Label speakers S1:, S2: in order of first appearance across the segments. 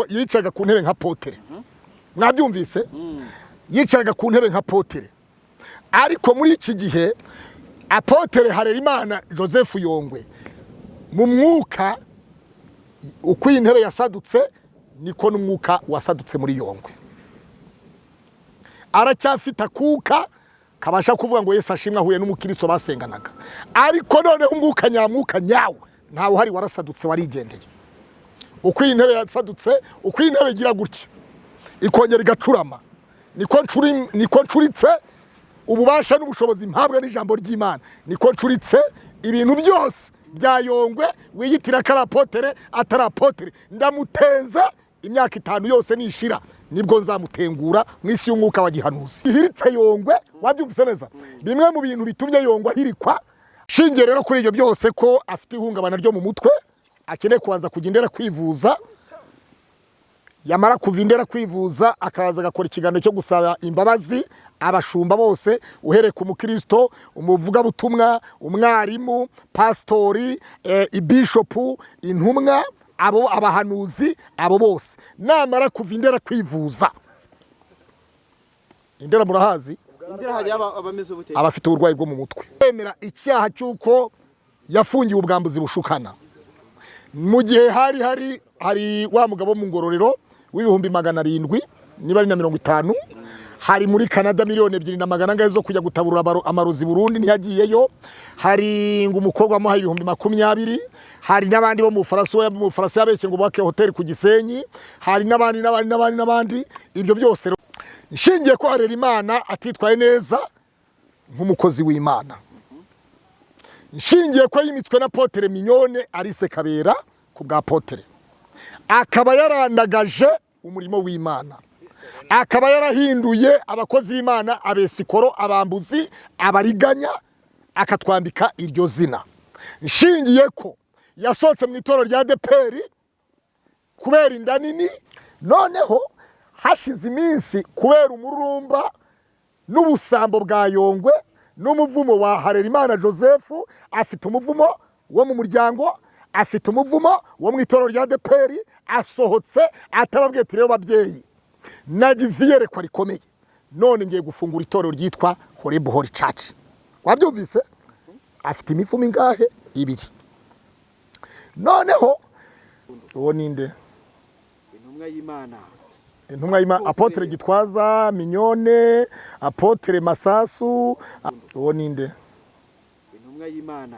S1: yicaga ku ntebe nka potere. Mwabyumvise? Yicaga ku ntebe nka potere. Ariko muri iki gihe apotere Harerimana Joseph Yongwe mu mwuka uko intebe yasadutse niko n'umwuka wasadutse muri Yongwe. Aracyafite akuka kabasha kuvuga ngo Yesu ashimwe ahuye n'umukristo basenganaga. Ariko none umwuka nyamwuka nyawo ntawo hari warasadutse warigendeye. Uko intebe yasadutse, uko intebe gira gutya ikongera igacurama, niko ncuritse ububasha n'ubushobozi mpabwa n'ijambo ry'Imana, niko ncuritse ibintu byose bya Yongwe wiyitira karapotere atarapotere. Ndamuteza imyaka 5 yose nishira nibwo nzamutengura mwisi y'umwuka wa gihanuzi. Ihiritse Yongwe wabyumvise neza. Bimwe mu bintu bitumye Yongwe ahirikwa shinge rero kuri ibyo byose ko afite ihungabana ryo mu mutwe, akeneye kubanza kugendera kwivuza. Yamara kuvindera kwivuza akaza agakora ikiganiro cyo gusaba imbabazi abashumba bose, uhereye ku mukristo, umuvuga butumwa, umwarimu, pastori, ibishopu, intumwa, abo abahanuzi, abo bose. Namara kuvindera kwivuza, indera murahazi,
S2: indera hajya abameze ubute,
S1: abafite uburwayi bwo mu mutwe, bemera icyaha cyuko yafungiwe ubwambuzi bushukana. Mu gihe hari wa mugabo mu ngororero w'ibihumbi 700 niba ari na 50, hari muri Canada 2,200,000 zo kujya gutaburura amarozi Burundi ntiyagiyeyo. Hari ngo umukobwa mu 20,20, hari nabandi bo mu Faransa yabeshye ngo bake hotel ku Gisenyi, hari nabandi. Ibyo byose nshingiye ko Harerimana atitwaye neza nk'umukozi w'Imana, nshingiye ko yimitswe na Potere Mignone Alice Kabera ku bwa Potere, akaba yarandagaje umurimo w'Imana, akaba yarahinduye abakozi b'Imana abesikoro, abambuzi, abariganya, akatwambika iryo zina. Nshingiye ko yasohotse mu itorero rya Deperi kubera inda nini, noneho hashize iminsi kubera umururumba n'ubusambo bwa Yongwe n'umuvumo wa Harerimana Joseph. Afite umuvumo wo mu muryango, afite umuvumo wo mu itorero rya Deperi, asohotse atababwiye ati rero babyeyi nagize iyerekwa rikomeye, none ngiye gufungura itorero ryitwa Holy Church. Wabyumvise? Afite imivumo ingahe? 2. Noneho uwo ninde?
S2: Intumwa y'Imana,
S1: intumwa y'Imana Apotre Gitwaza, Mignone, Apotre Masasu. Uwo ninde?
S2: Intumwa y'Imana,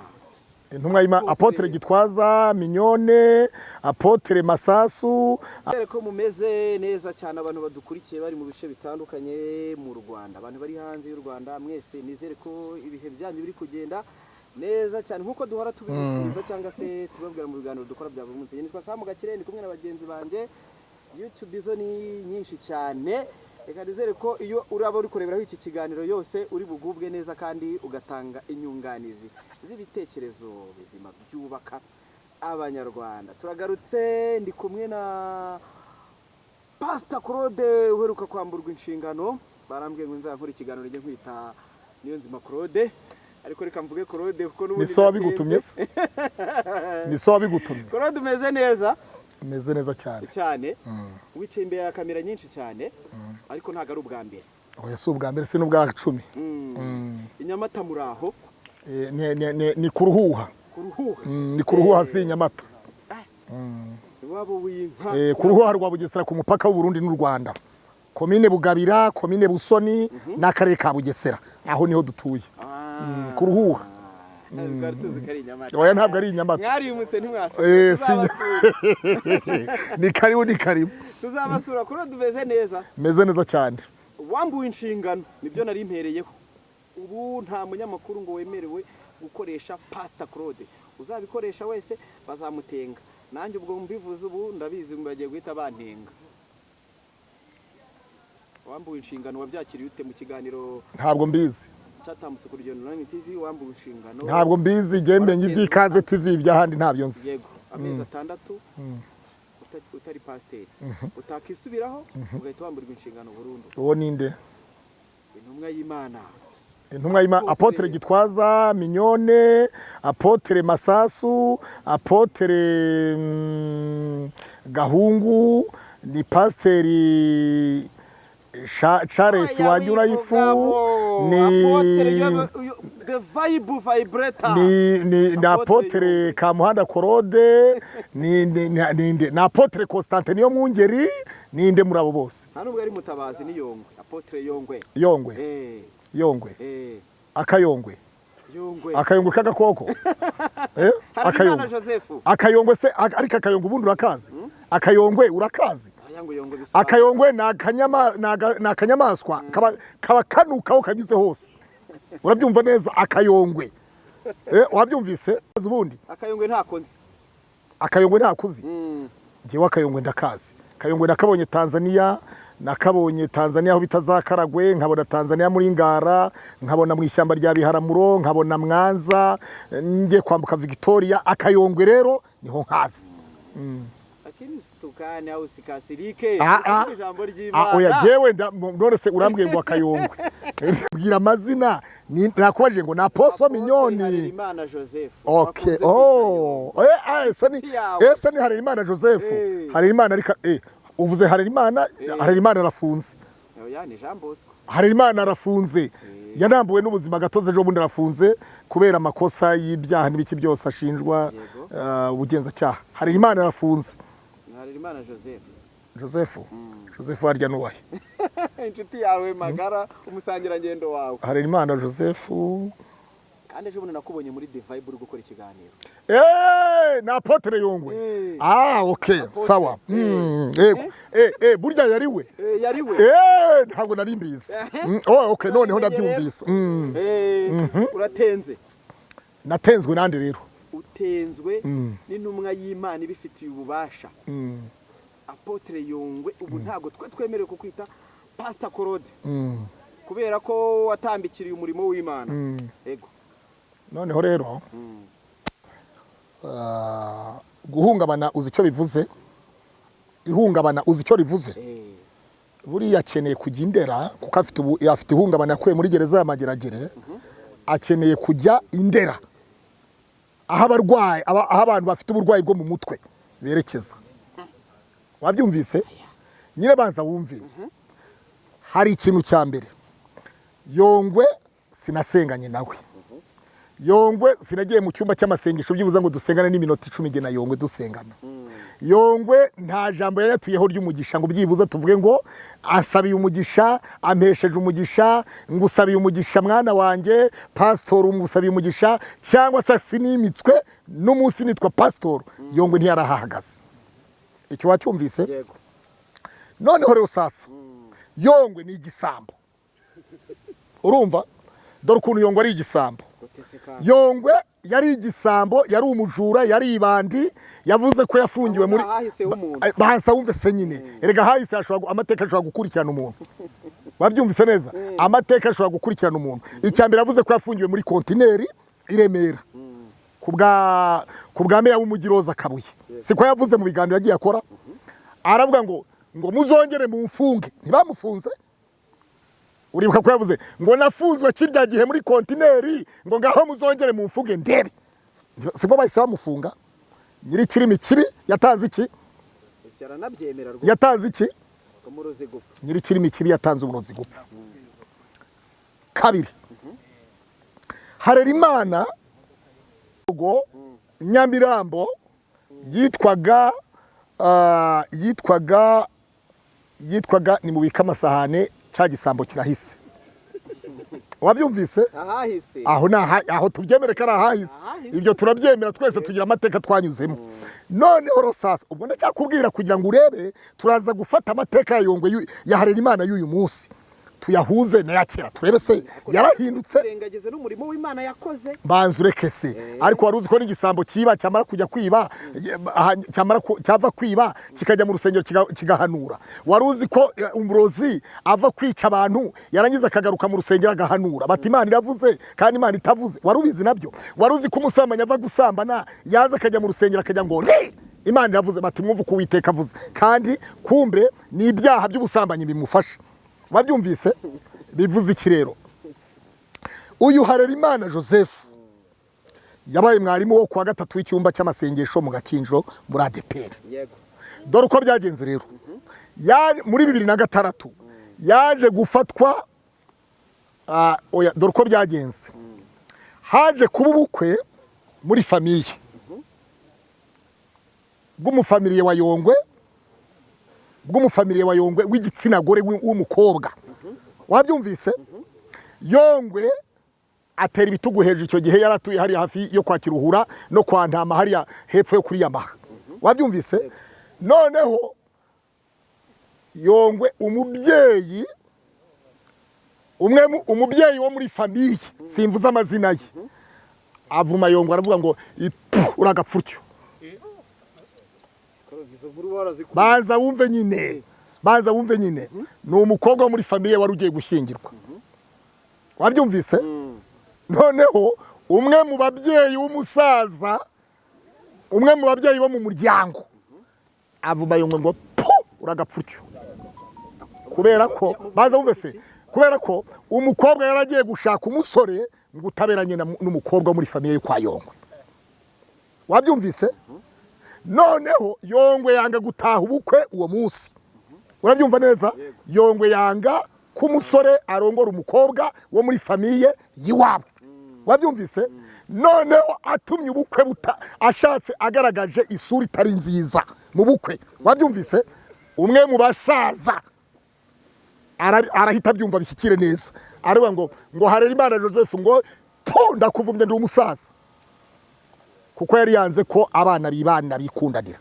S1: intumwa y'Imana Apotre Gitwaza, Mignone, Apotre Masasu.
S2: Ko mumeze neza cyane abantu badukurikiye bari mu bice bitandukanye mu Rwanda, abantu bari hanze y'u Rwanda, mwese nizere ko ibihe byanyu biri kugenda neza cyane nkuko duhora tubifuriza cyangwa se tubabwira mu biganiro dukora bya buri munsi. Nitwa Sam Gakire, ndi kumwe n'abagenzi banje. YouTube izo ni nyinshi cyane, reka nizere ko iyo uraba uri kureberaho iki kiganiro yose uri bugubwe neza kandi ugatanga inyunganizi z'ibitekerezo bizima byubaka abanyarwanda. Turagarutse, ndi kumwe na Pastor Claude uheruka kwamburwa inshingano. Barambwiye ngo nzakora ikiganiro njye nkwita Niyonzima Claude, ariko reka mvuge Claude kuko n'ubundi
S1: niso wabigutumye se. Niso wabigutumye.
S2: Claude umeze neza?
S1: Meze neza cyane.
S2: Wicaye imbere ya kamera nyinshi cyane, ariko ntago ari ubwa mbere.
S1: Oya, si ubwa mbere, si n'ubwa 10.
S2: Inyamata muraho?
S1: Ni kuruhuha. Ni kuruhuha si Inyamata.
S2: Wabo w'inka.
S1: Kuruhuha rwa Bugesera ku mupaka w'u Burundi n'u Rwanda. Komine Bugabira, komine Busoni n'akarere ka Bugesera. Aho niho dutuye. Kuruhuha. Oya, ntabwo ari Inyamata.
S2: Mwarimutse ntimwafite.
S1: Ni karibu.
S2: Tuzabasura kuri duveze neza.
S1: Meze neza cyane.
S2: Wambuwe inshingano nibyo nari mpereyeho. Ubu nta munyamakuru ngo wemerewe gukoresha Pastor Claude. Uzabikoresha wese bazamutenga. Nanjye ubwo mbivuze ubu ndabizi ngo bagiye guhita bantenga. Wambuwe inshingano wabyakiriye ute mu kiganiro?
S1: Ntabwo mbizi.
S2: Cyatambutse ku Uramutse TV. Wambuwe inshingano.
S1: Ntabwo mbizi, gembenye iby'ikaze TV byahandi ntabyo nzi.
S2: Yego, amezi 6 utari pasteur, utakisubiraho ugahita wamburwa inshingano burundu.
S1: Uwo ninde?
S2: Intumwa y'Imana,
S1: intumwa y'Imana apotre Gitwaza, Mignone, apotre Masasu, apotre Gahungu, ni pasiteri Charles wanyura ifu, ni apotre Kamuhanda Korode, ni apotre Constantine yo Mwungeri, ninde muri abo bose.
S2: Hano ubwo ari mutabazi ni Yongwe, apotre
S1: Yongwe. Akayongwe. Akayongwe kagakoko. Akayongwe se ariko akayongwe ubundi urakazi. Akayongwe urakazi. Akayongwe na akanyamaswa kaba kanukaho kanyuze hose. Urabyumva neza akayongwe. Wabyumvise ubundi?
S2: Akayongwe ntakonzi.
S1: Akayongwe ntakuzi. Ngiye akayongwe ndakazi. Akayongwe nakabonye Tanzania, nakabonye Tanzania aho bitazakaragwe, nkabona Tanzania muri Ngara, nkabona mu ishyamba rya Biharamuro, nkabona Mwanza, ngiye kwambuka Victoria. Akayongwe rero niho nkazi.
S2: Tukane au sikasirike ijambo ry'Imana.
S1: Oya jewe none se urambwiye ngo akayongwe. Bwira amazina nakubaje ngo na Apostle Mignone.
S2: Imana Joseph.
S1: Okay. Ese ni Harerimana Joseph. Harerimana ariko uvuze Harerimana arafunze.
S2: Oya ni Jean Bosco.
S1: Harerimana arafunze. Yanambuwe n'ubuzima gatoze ejo bundi arafunze kubera amakosa y'ibyaha n'ibiki byose ashinjwa ubugenzacyaha. Harerimana arafunze.
S2: Harerimana
S1: Joseph warya nuwahe?
S2: Inshuti yawe magara umusangira ngendo wawe.
S1: Harerimana Joseph.
S2: Kandi ejo bundi nakubonye muri The Vibe uri gukora ikiganiro.
S1: Na apotre Yongwe. Okay, sawa. Burya yariwe. Ntabwo nari mbizi. Okay, noneho ndabyumvise.
S2: Uratenze.
S1: Natenzwe nande rero.
S2: Utenzwe n'intumwa y'Imana ibifitiye ububasha. Apotre Yongwe ubu ntago twemerewe kukwita Pastor Korode. Kubera ko watambikiriye umurimo w'Imana. Ego.
S1: Noneho rero guhungabana uzi icyo bivuze. Ihungabana uzi icyo rivuze. Buri yakeneye kujya Indera kuko afite ihungabana yakuye muri gereza y'Amageragere. Akeneye kujya Indera. Aho abantu bafite uburwayi bwo mu mutwe berekeza. Wabyumvise? Nyine banza wumve. Hari ikintu cya mbere. Yongwe sinasenganye nawe. Yongwe sinagiye mu cyumba cy'amasengesho byibuza ngo dusengane n'iminota 10 nge na Yongwe dusengana. Yongwe nta jambo yatuyeho ry'umugisha ngo byibuza tuvuge ngo asabiye umugisha, ampesheje umugisha, ngusabiye umugisha mwana wanjye, pastor umusabiye umugisha cyangwa se sinimitswe n'umunsi nitwa pastor. Yongwe ntiyarahahagaze. Icyo wacyumvise?
S2: Yego.
S1: Noneho rero sasa Yongwe ni igisambo. Urumva? Dore ukuntu Yongwe ari igisambo. Yongwe yari igisambo, yari umujura, yari ibandi, yavuze ko yafungiwe muri bahasa wumve se nyine. Erega hahise amateka ashobora gukurikirana umuntu. Wabyumvise neza? Amateka ashobora gukurikirana umuntu. Icyambere yavuze ko yafungiwe muri kontineri iremera. Kubwa meya w'umugiroza Kabuye. Siko yavuze mu biganiro yagiye akora. Aravuga ngo muzongere mu mfunge. Ntibamufunze. Uribuka ko yavuze ngo nafunzwe kirya gihe muri kontineri ngo ngaho muzongere mu mfuge ndebe. Sibwo bahise bamufunga. Nyiri kirimi kibi yatanze iki?
S2: Cyaranabyemera rwo.
S1: Yatanze iki?
S2: Umurozi gupfa.
S1: Nyiri kirimi kibi yatanze umurozi gupfa. Kabiri. Harerimana Nyamirambo yitwaga ni mu bika amasahane cha gisambo kirahise. Wabyumvise?
S2: Ahahise.
S1: Aho tubyemere ko ahahise. Ibyo turabyemera twese tugira amateka twanyuzemo. Noneho rosasa ubwo ndacyakubwira kugira ngo urebe turaza gufata amateka ya Yongwe ya Harerimana y'uyu munsi. Tuyahuze na yakera turebe se yarahindutse
S2: rengageze n'umurimo w'Imana yakoze.
S1: Banzureke se ariko waruzi ko n'igisambo kiba cyamara kujya kwiba cyava kwiba kikajya mu rusengero kigahanura. Waruzi ko umurozi ava kwica abantu yarangiza akagaruka mu rusengero agahanura. Bati Imana iravuze kandi Imana itavuze. Warubizi nabyo. Waruzi ko umusambanya ava gusambana yaza akajya mu rusengero akajya ngo Imana iravuze. Bati mwumva ko Uwiteka avuze kandi kumbe ni ibyaha by'ubusambanyi bimufasha. Wabyumvise? Bivuze iki rero? uyu Harerimana Joseph yabaye mwarimu wo kwa gatatu w'icyumba cy'amasengesho mu Gakinjo muri ADPR.
S2: Yego.
S1: Dore uko byagenze rero. Muri 2006 yaje gufatwa dore uko byagenze. Haje kuba ubukwe muri famiye. Bw'umufamiliye wa Yongwe. Bw'umufamiliye wa Yongwe w'igitsina gore w'umukobwa. Wabyumvise? Yongwe atera ibitugu hejuru icyo gihe yaratuye hari hafi yo kwa Kiruhura no kwa Ntama hari hepfo yo kuri Yamaha. Wabyumvise? Noneho Yongwe umubyeyi umubyeyi wo muri famiye simvuza amazina ye avuma Yongwe aravuga ngo uragapfuryo. Banza wumve nyine ni umukobwa wo muri famiye wari ugiye gushyingirwa. Wabyumvise? Noneho umwe mu babyeyi w'umusaza umwe mu babyeyi bo mu muryango avuma Yongwe ngo uragapfuryo. Kubera ko banza wumve se kubera ko umukobwa yaragiye gushaka umusore ngo utaberanye n'umukobwa muri famiye kwa Yongwe. Wabyumvise? Noneho Yongwe yanga gutaha ubukwe uwo munsi. Urabyumva neza? Yongwe yanga ko umusore arongora umukobwa wo muri famiye yiwabo. Wabyumvise? Noneho atumye ubukwe ashatse agaragaje isura itari nziza mu bukwe. Wabyumvise? Umwe mu basaza arahita byumva bishyikire neza. Ariwe ngo Harerimana Joseph ngo ndakuvumbye ndi umusaza. Kuko yari yanze ko abana bibana bikundanira.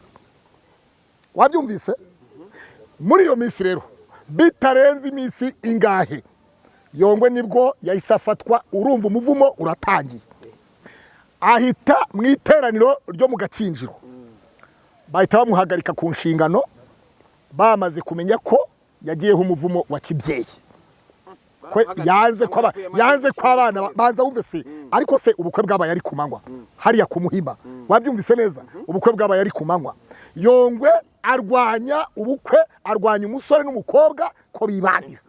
S1: Wabyumvise? Muri iyo minsi rero bitarenze iminsi ingahe Yongwe nibwo yahise afatwa urumva umuvumo uratangiye. Ahita mu iteraniro ryo mu Gakinjiro. Bahita bamuhagarika ku nshingano bamaze kumenya ko yagiyeho umuvumo wa kibyeyi. Yanze ko abana baza wumve se ariko se ubukwe bwabaye ari kumanywa hariya ku Muhima. Wabyumvise neza? Ubukwe bwabaye ari kumanywa. Yongwe arwanya ubukwe, arwanya umusore n'umukobwa ko bibanira.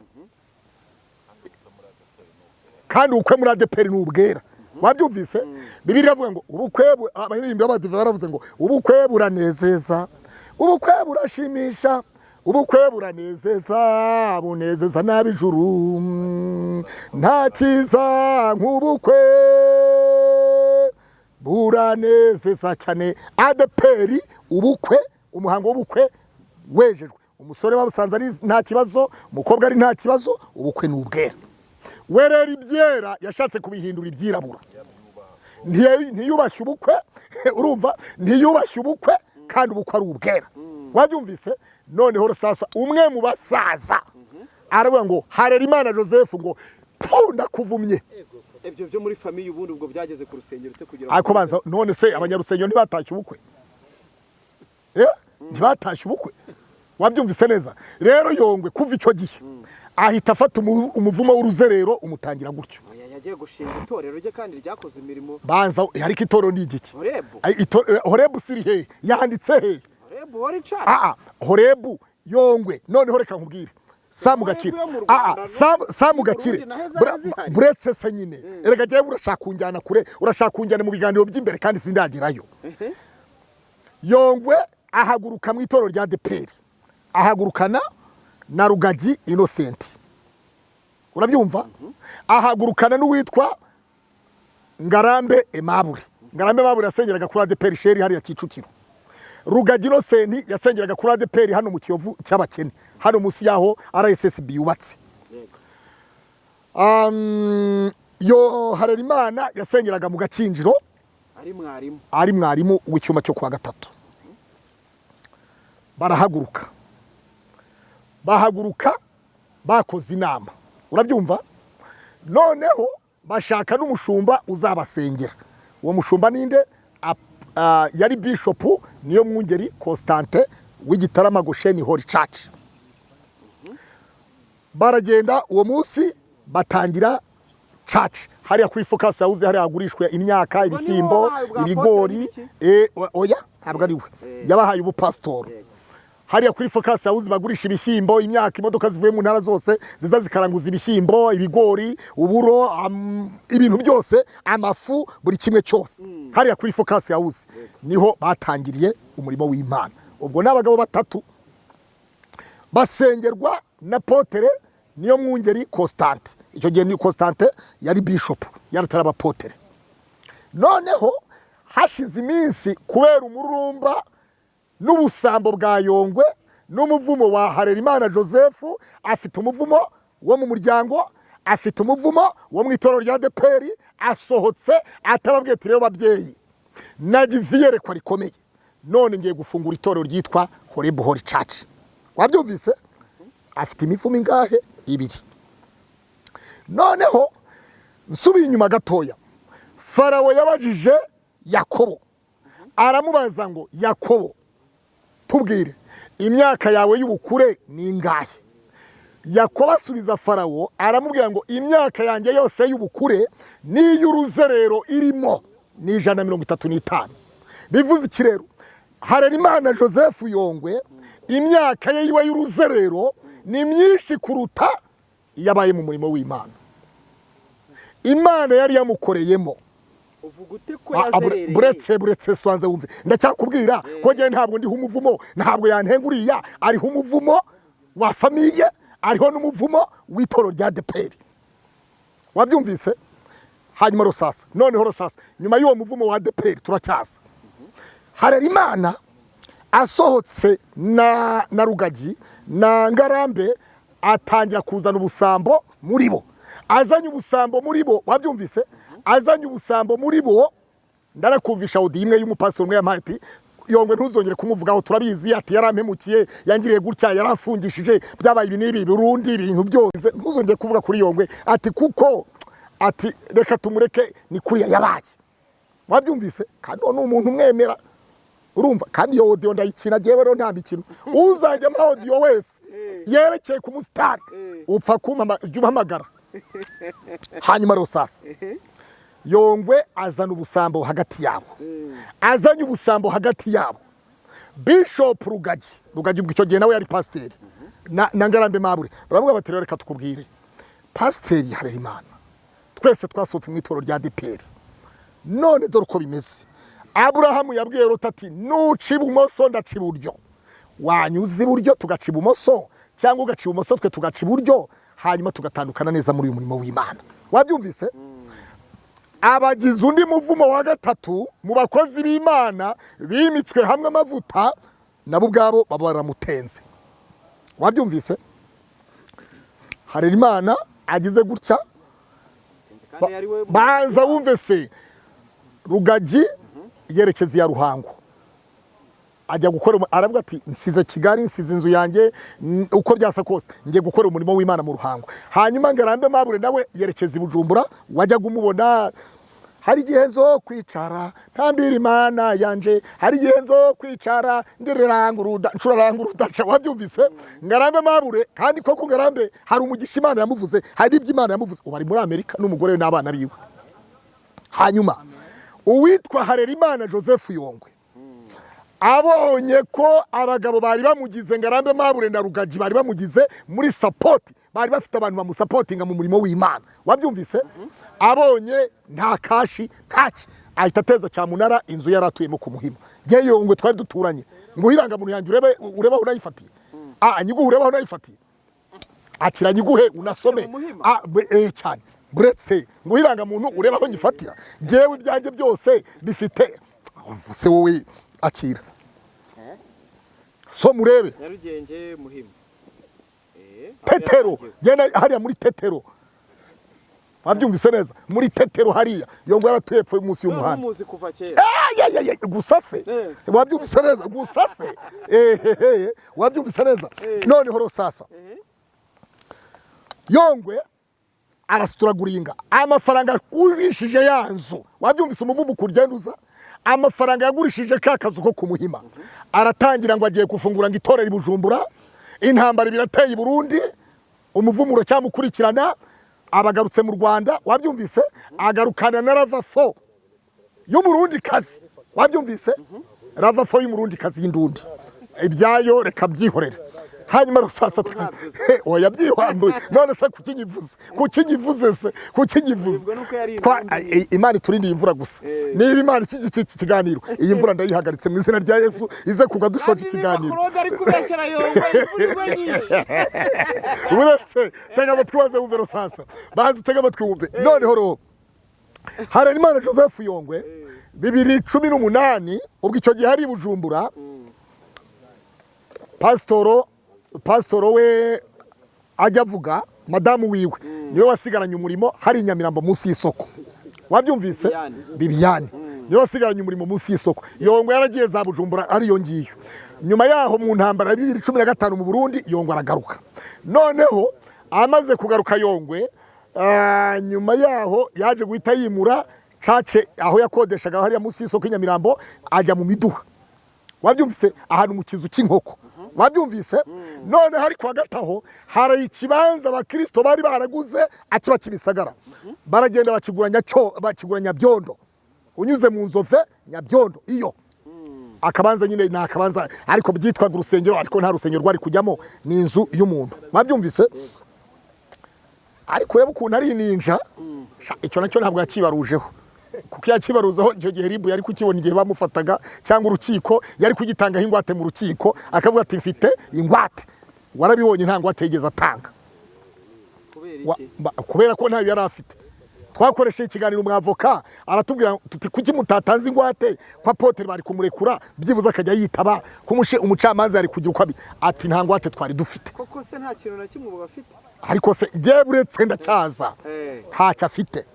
S1: Kandi ubukwe muri ADPR ni ubwera. Wabyumvise? Bibiliya iravuga ngo ubukwe abaririmbi b'abadive baravuze ngo ubukwe buranezeza, ubukwe burashimisha, ubukwe buranezeza, bunezeza n'ab'ijuru. Nta cyiza nk'ubukwe buranezeza cyane. ADPR ubukwe, umuhango w'ubukwe wejejwe. Umusore babusanze ari nta kibazo, umukobwa ari nta kibazo, ubukwe ni ubwera. Werera ibyera yashatse kubihindura ibyirabura. Ntiyubashye ubukwe, urumva? Ntiyubashye ubukwe kandi ubukwe ari ubwera. Wabyumvise? Noneho sasa umwe mu basaza aravuga ngo Harerimana Joseph ngo ndakuvumye.
S2: Ibyo byo muri famiye ubundi ubwo byageze ku rusengero cyo kugira
S1: ariko banza none se abanyarusengero ntibatashye ubukwe? Ntibatashye ubukwe. Wabyumvise neza? Rero Yongwe kuva icyo gihe ahita afata umuvumo w'uruzerero umutangira gutyo.
S2: Yagiye gushinga itorero rye kandi ryakoze imirimo.
S1: Banza ariko itorero ni igiki? Horebu siri he? Yanditse he?
S2: Horebu wari cyane.
S1: Horebu Yongwe. Noneho reka nkubwire. Samugakire. Samugakire. Buretse se nyine. Erega giye urashaka kunjyana kure, urashaka kunjyana mu biganiro by'imbere kandi sindagerayo. Yongwe ahaguruka mu itorero rya ADPR. Ahagurukana na Rugagi Innocent. Urabyumva? Ahagurukana n'uwitwa Ngarambe Aimable. Ngarambe Aimable yasengeraga kuri ADPR sheri hariya Kicukiro. Rugagi Innocent yasengeraga kuri ADPR hano mu Kiyovu cy'abakene. Hano musi yaho RSSB yubatse. Yo Harerimana yasengeraga mu Gakinjiro. Ari mwarimu w'icyuma cyo kwa gatatu. Bahaguruka bakoze inama. Urabyumva? Noneho bashaka n'umushumba uzabasengera. Uwo mushumba ninde? Yari Bishop niyo Mwungeri Constante w'Igitarama Gosheni Holy Church. Baragenda uwo munsi batangira church. Hariya kuri Focus House hariya agurishwe imyaka, ibishyimbo, ibigori. Oya ntabwo ari we. Yabahaye ubupastor. hariya kuri Focus House bagurisha ibishyimbo, imyaka, imodoka zivuye mu ntara zose ziza zikaranguza ibishyimbo, ibigori, uburo, ibintu byose, amafu, buri kimwe cyose. Hariya kuri Focus House niho batangiriye umurimo w'Imana. Ubwo n'abagabo batatu basengerwa na Potere niyo mwungeri Constante. Icyo gihe ni Constante yari bishop, yarataraba Potere. Noneho hashize iminsi kubera umururumba n'ubusambo bwa Yongwe n'umuvumo wa Harerimana Joseph, afite umuvumo wo mu muryango, afite umuvumo wo mu itorero rya ADEPR, asohotse atababwiye ati rero babyeyi nagize iyerekwa rikomeye, none ngiye gufungura itorero ryitwa Holy Church. Wabyumvise? Afite imivumo ingahe? 2. Noneho nsubiye inyuma gatoya, Farawo yabajije Yakobo, aramubaza ngo Yakobo, tubwire imyaka yawe y'ubukure ni ingahe? Yakobo asubiza Farawo aramubwira ngo imyaka yanjye yose y'ubukure n'iy'uruzerero irimo ni 135. Bivuze iki rero? Harerimana Joseph Yongwe imyaka ye yiwe y'uruzerero ni myinshi kuruta yabaye mu murimo w'Imana. Imana yari yamukoreyemo.
S2: Uvuga ute ko yazerereye?
S1: Buretse swanze wumve. Ndacyakubwira ko ngiye ntabwo ndi umuvumo, ntabwo yantenguriya, ari umuvumo wa famiye, ariho n'umuvumo w'itoro rya ADEPR. Wabyumvise? Hanyuma Rosasa, noneho Rosasa, nyuma y'uwo muvumo wa ADEPR turacyaza. Harerimana asohotse na Rugagi na Ngarambe atangira kuzana ubusambo muri bo. Azanye ubusambo muri bo, wabyumvise? Azanye ubusambo muri bo, ndarakumvisha audio imwe y'umupastor umwe yampaye ati Yongwe ntuzongere kumuvugaho, turabizi ati yaramemukiye, yangiriye gutya, yarafungishije, byabaye ibi n'ibi Burundi, ibintu byose, ntuzongere kuvuga kuri Yongwe ati kuko ati reka tumureke ni kuri yabaye. Wabyumvise? Kandi ni umuntu umwemera. Urumva? Kandi iyo audio ndayikina jewe rero nta mikino. Uzajya mu audio wese yerekeye ku mustar upfa kumpamagara. Hanyuma Rosasa, Yongwe azana ubusambo hagati yabo. Azanye ubusambo hagati yabo. Bishop Rugagi bw'icyo gihe nawe yari pasteur. Na Ngarambe Mabure. Baravuga bati reka tukubwire. Pasteur Harerimana. Twese twasotse mu itoro rya ADEPR. None dore uko bimeze. Aburahamu yabwiye Loti ati nuci ibumoso ndaci iburyo. Wanyuze iburyo tugaci ibumoso cyangwa ugaci ibumoso twe tugaci iburyo, hanyuma tugatandukana neza muri uyu murimo w'Imana. Wabyumvise? Abagize undi muvumo wa gatatu mu bakozi b'Imana bimitswe hamwe amavuta nabo ubwabo baba baramutenze. Wabyumvise? Harerimana agize gutya, banza wumve se, Rugagi yerekeza ya Ruhango ajya gukora, aravuga ati nsize Kigali, nsize inzu yanjye, uko byasa kose ngiye gukora umurimo w'Imana mu Ruhango. Hanyuma Ngarambe Mabure nawe yerekeza Bujumbura, wajya kumubona hari igihe nzo kwicara ntambira Imana yanje, hari igihe nzo kwicara ndiranguruda ncuraranguruda. Wabyumvise? Ngarambe Mabure kandi koko Ngarambe hari umugisha Imana yamuvuze, hari iby'Imana yamuvuze, ubari muri Amerika n'umugore n'abana biwe. Hanyuma uwitwa Harerimana Joseph Yongwe abonye ko abagabo bari bamugize Ngarambe Mabure na Rugagi bari bamugize muri support, bari bafite abantu bamusapotinga mu murimo w'Imana. Wabyumvise? Abonye nta kashi ntaki, ahita ateza cyamunara inzu yaratuyemo ku Muhima. Nge Yongwe twari duturanye ngo hiranga muntu yanjye ureba aho nayifatiye, nyiguhe ureba aho nayifatiye, akira nyiguhe unasome cyane. Buretse ngo hiranga muntu ureba aho nyifatira, ngewe ibyanjye byose bifite se wowe akira so murebe
S2: Nyarugenge Muhima
S1: Tetero, genda hariya muri Tetero. Wabyumvise neza? Muri Tetero hariya Yongwe yaratuye epfo munsi y'umuhanda.
S2: Umuzi kuva kera.
S1: Gusase. Wabyumvise neza? Gusase. Wabyumvise neza? Noneho Rosasa, Yongwe arasituraguringa amafaranga yagurishije yanzu. Wabyumvise umuvumo kuryenduza? Amafaranga yagurishije ka kazu ko ku Muhima. Aratangira ngo agiye gufungura ngo itorero Bujumbura. Intambara birateye i Burundi, umuvumo uracyamukurikirana, abagarutse mu Rwanda. Wabyumvise? Agarukana na Ravafo y'umurundi kazi. Wabyumvise? Ravafo y'umurundi kazi y'indundi. ibyayo reka byihorere hanyuma rusasa oya byihwambuye none se kukinyivuze Imana iturinde iyi mvura gusa niba Imana iki kiganiro iyi mvura ndayihagaritse mu izina rya Yesu ize kugwa dushoje ikiganiro uretse tega amatwi waze wumve rusasa banze tega amatwi wumve noneho ro Harerimana Joseph Yongwe 2018 ubwo icyo gihe hari Bujumbura Pastoro we ajya avuga madamu wiwe niwe wasigaranye umurimo hari Nyamirambo munsi y'isoko wabyumvise Bibiane niwe wasigaranye umurimo munsi y'isoko Yongwe yaragiye za Bujumbura ari yo ngiyo nyuma yaho mu ntambara ya 2015 mu Burundi Yongwe aragaruka noneho amaze kugaruka Yongwe nyuma yaho yaje guhita yimura cace aho yakodeshaga hari munsi y'isoko Nyamirambo ajya mu miduha wabyumvise ahantu mu kizu cy'inkoko wabyumvise none hari kwa gataho hari ikibanza abakristo bari baraguze akiba kibisagara baragenda bakiguranya byondo unyuze mu nzove nyabyondo iyo akabanza nyine nakabanza ariko byitwa urusengero ariko nta rusengero rwari kujyamo ni inzu y'umuntu wabyumvise ariko reba ukuntu ari ninja icyo nacyo ntabwo yakibarujeho kuko yakibaruzaho icyo gihe ribu yari kukibona igihe bamufataga cyangwa urukiko yari kugitangaho ingwate mu rukiko akavuga ati mfite ingwate warabibonye nta ngwate yigeze atanga kubera ko ntayo yari afite twakoresheje ikiganiro umwavoka aratubwira tuti kuki mutatanze ingwate kwa Apotre bari kumurekura byibuza akajya yitaba kumushe umucamanza yari kugira uko ati nta ngwate twari dufite
S2: koko se nta kintu na kimwe bafite
S1: ariko se byeburetse ndacyaza ntacyo afite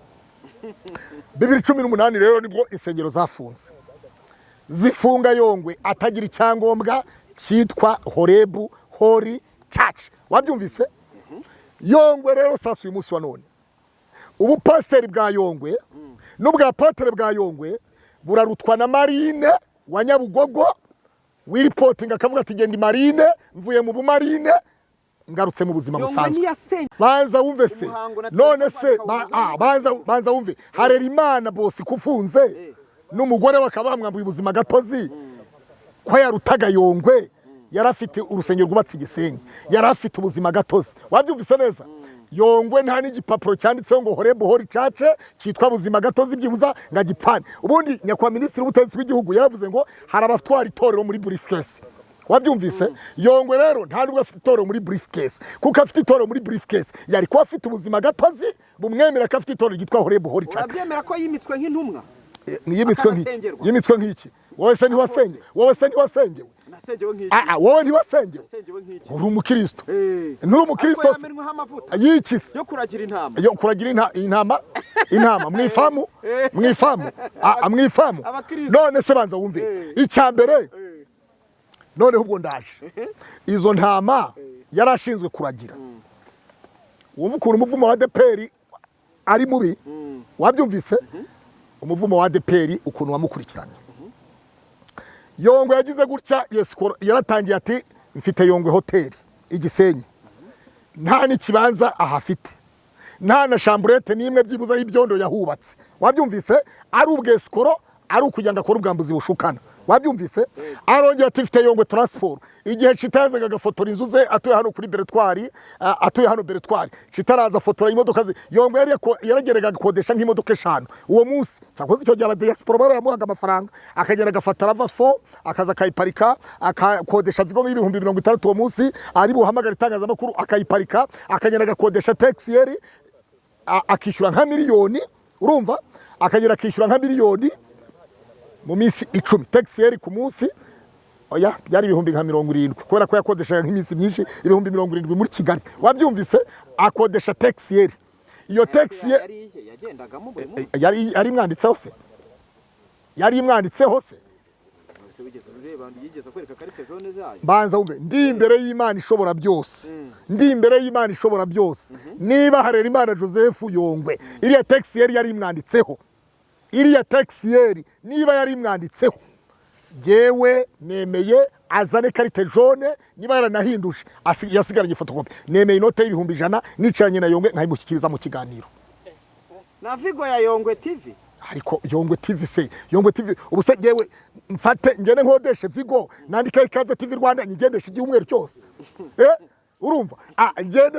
S1: 2018 rero nibwo insengero zafunze zifunga Yongwe atagira icyangombwa cyitwa Horebu Holy Church wabyumvise Yongwe rero sasa uyu munsi wa none ubu pasiteri bwa Yongwe n'ubwa Apotre bwa Yongwe burarutwa na Marine wa Nyabugogo wiripotinga akavuga ati genda Marine mvuye mu bumarine ngarutse mu buzima busanzwe banza wumve se none se banza wumve Harerimana bosi kufunze n'umugore bakabamwambuye ubuzima gatozi ko yarutaga Yongwe yarafite urusengero rwubatse Gisenyi yarafite ubuzima gatozi wabyumvise neza Yongwe nta n'igipapuro cyanditseho ngo Horebu Holy Church cyitwa buzima gatozi byibuza ngagipfane ubundi nyakwa minisitiri w'ubutegetsi bw'igihugu yaravuze ngo hari abatwara itorero muri briefcase wabyumvise Yongwe rero nta nubwo afite itorero muri briefcase kuko afite itorero muri briefcase yari ko afite ubuzima gatozi bumwemera ko afite itorero ryitwa Horebu Holy Church
S2: urabyemera ko yimitswe nk'intumwa
S1: yimitswe nk'iki wowe se ntiwasengewe wowe ntiwasengewe uri umukristo nturi umukristo yikise
S2: yo kuragira
S1: intama mwifamu none se banza wumve icyambere none ubwo ndaje izo ntama yarashinzwe kuragira wumva ukuntu umuvumo wa ADPR ari mubi wabyumvise umuvumo wa ADPR ukuntu wamukurikiranye Yongwe yagize gutya yaratangiye ati mfite Yongwe hotel Igisenyi nta n'ikibanza ahafite nta na chambrette nimwe byibuza y'ibyondo yahubatse wabyumvise ari ubweskoro ari ukugira ngo akore ubwambuzi bushukana wabyumvise arongera ati mfite Yongwe transport igihe citazaga agafotora inzu ze atuye hano kuri Beretwari citaraza fotora imodoka ze Yongwe yaragerega gukodesha nk'imodoka 5 uwo munsi cyakoze icyo gihe abadiaspora baramuhaga amafaranga akagera agafatara vafo akaza akayiparika akakodesha vigo y'ibihumbi 60 uwo munsi ari buhamagara itangazamakuru akayiparika akagera agakodesha taxi yeri akishyura nka miliyoni urumva akagera akishyura nka miliyoni mu minsi 10 taxi yeri ku munsi oya byari ibihumbi nka 70 kubera ko yakodeshaga nk'iminsi myinshi ibihumbi 70 muri Kigali wabyumvise akodesha taxi yeri iyo taxi
S2: yagendagamo
S1: yari mwanditseho se banza umve ndi imbere y'Imana ishobora byose niba Harerimana Joseph Yongwe iriya taxi yari mwanditseho iriya taxi yeri niba yari mwanditseho jewe nemeye azane karite jaune niba yaranahinduje yasigaranye fotokopi nemeye inote y'ibihumbi 100 nicaranye na Yongwe ntayimushyikiriza mu kiganiro
S2: na Vigo ya Yongwe TV
S1: ariko Yongwe TV se Yongwe TV ubuse jewe mfate ngene nkodeshe Vigo nandika ikaze TV Rwanda nyigendeshe igihumweru cyose urumva ngende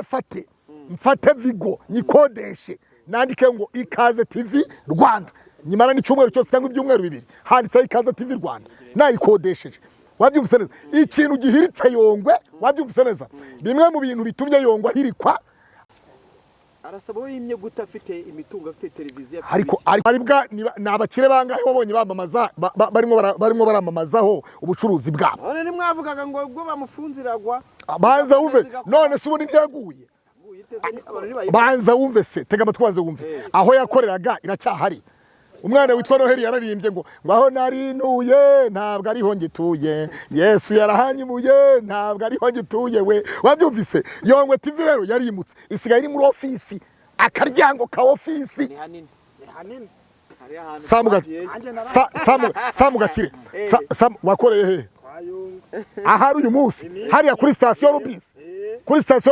S1: mfate Vigo nyikodeshe nandike ngo ikaze TV Rwanda nyimara ni cyumweru cyose cyangwa ibyumweru bibiri handitse ikaze TV Rwanda nayikodesheje wabyumvise neza ikintu gihiritse Yongwe wabyumvise neza bimwe mu bintu bitumye Yongwe ahirikwa
S2: arasaba yimye gutafite imitungo afite televiziyo
S1: ariko aribwa nabakire bangahe wabonye bamamaza barimo baramamazaho ubucuruzi bwabo
S2: none ni mwavugaga ngo ubwo bamufunziragwa
S1: banza wumve none se ubundi ntiyaguye banza wumve se tega amatwi banza wumve aho yakoreraga iracyahari umwana witwa Noheli yararimbye ngo aho narinuye ntabwo ariho ngituye Yesu yarahanyimuye ntabwo ariho ngituye we wabyumvise Yongwe TV rero yarimutse isigaye iri muri ofisi akaryango ka ofisi
S2: ni hanini
S1: Samugakire wakoreye he ahari uyu munsi hariya kuri station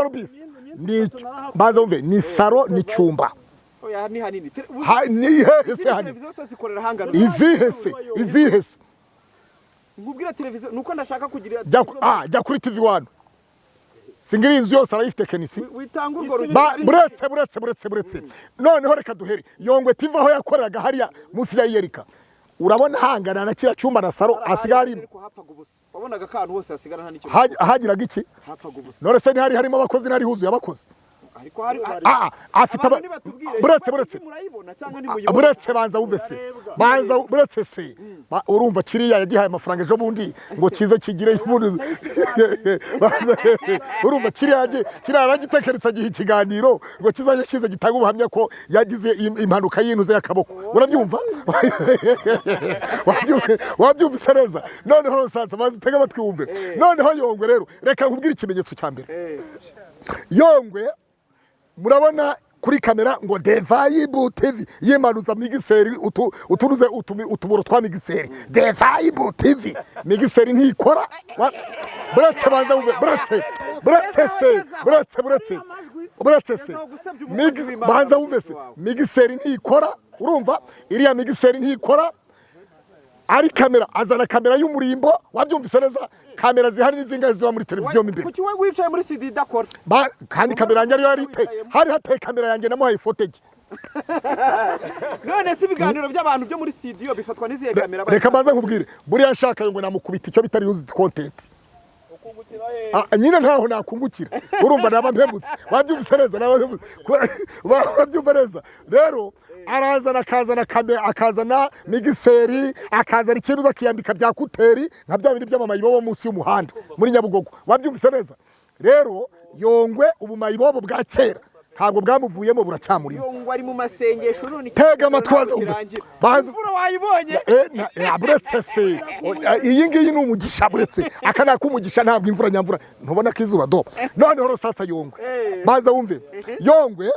S1: Rubis ni baza wumve ni saro ni cyumba
S2: ni hanini
S1: ni hehe se hanini izihese
S2: ngubwira televiziyo nuko ndashaka kugira
S1: jya kuri TV1 singiri inzu yose arayifite kenisi
S2: witanga urwo
S1: buretse noneho reka duhere Yongwe TV aho yakoreraga hariya munsi ya Yerika urabona hangana na kira cyumba na saro asigari
S2: wabonaga kantu hose asigara nta nicyo
S1: hagiraga iki none se ntihari harimo abakozi ntari huzuye abakozi
S2: ariko hari
S1: afite buretse banza wumve se buretse se urumva kiriya yagihaye amafaranga ejo bundi ngo kize kigire urumva kiriya yaragitekeretsa gihe ikiganiro ngo kizajya kize gitanga ubuhamya ko yagize impanuka y'intuze y'akaboko urabyumva wabyumvise neza noneho sasa bazi tega amatwi wumve noneho Yongwe rero reka nkubwire ikimenyetso cya mbere Yongwe murabona kuri kamera ngo Devayibu TV yimanuza migiseri uturuze utuburo twa migiseri Devayibu TV migiseri ntikora buretse banza wumve buretse se banza wumve se migiseri ntikora urumva iriya migiseri ntikora ari kamera azana kamera y'umurimbo wabyumvise neza kamera zihari n'izinga ziba muri televiziyo imbere
S2: kuki we wicaye muri studio idakora
S1: kandi kamera yanjye yari hari hateye kamera yanjye namuhaye footage
S2: none se ibiganiro by'abantu byo muri studio bifatwa n'izihe kamera
S1: reka baza nkubwire buriya nshaka ngo namukubita icyo bitari used content nyine ntaho nakungukira urumva naba mpemutse wabyumvise neza wabyumva neza rero arazana akazana migiseri akazana ikintu zakiyambika bya kuteri nka bya bindi by'amamayibobo munsi y'umuhanda muri Nyabugogo wabyumvise neza rero Yongwe ubumayibobo bwa kera ntabwo bwamuvuyemo buracyamurimo
S2: Yongwe ari mu masengesho none
S1: tega amatwaza
S2: imvura wayibonye
S1: buretse se iyi ngiyi ni umugisha buretse akana kumugisha ntabwo imvura nyamvura ntubona ko izuba do noneho sasa Yongwe baza wumve Yongwe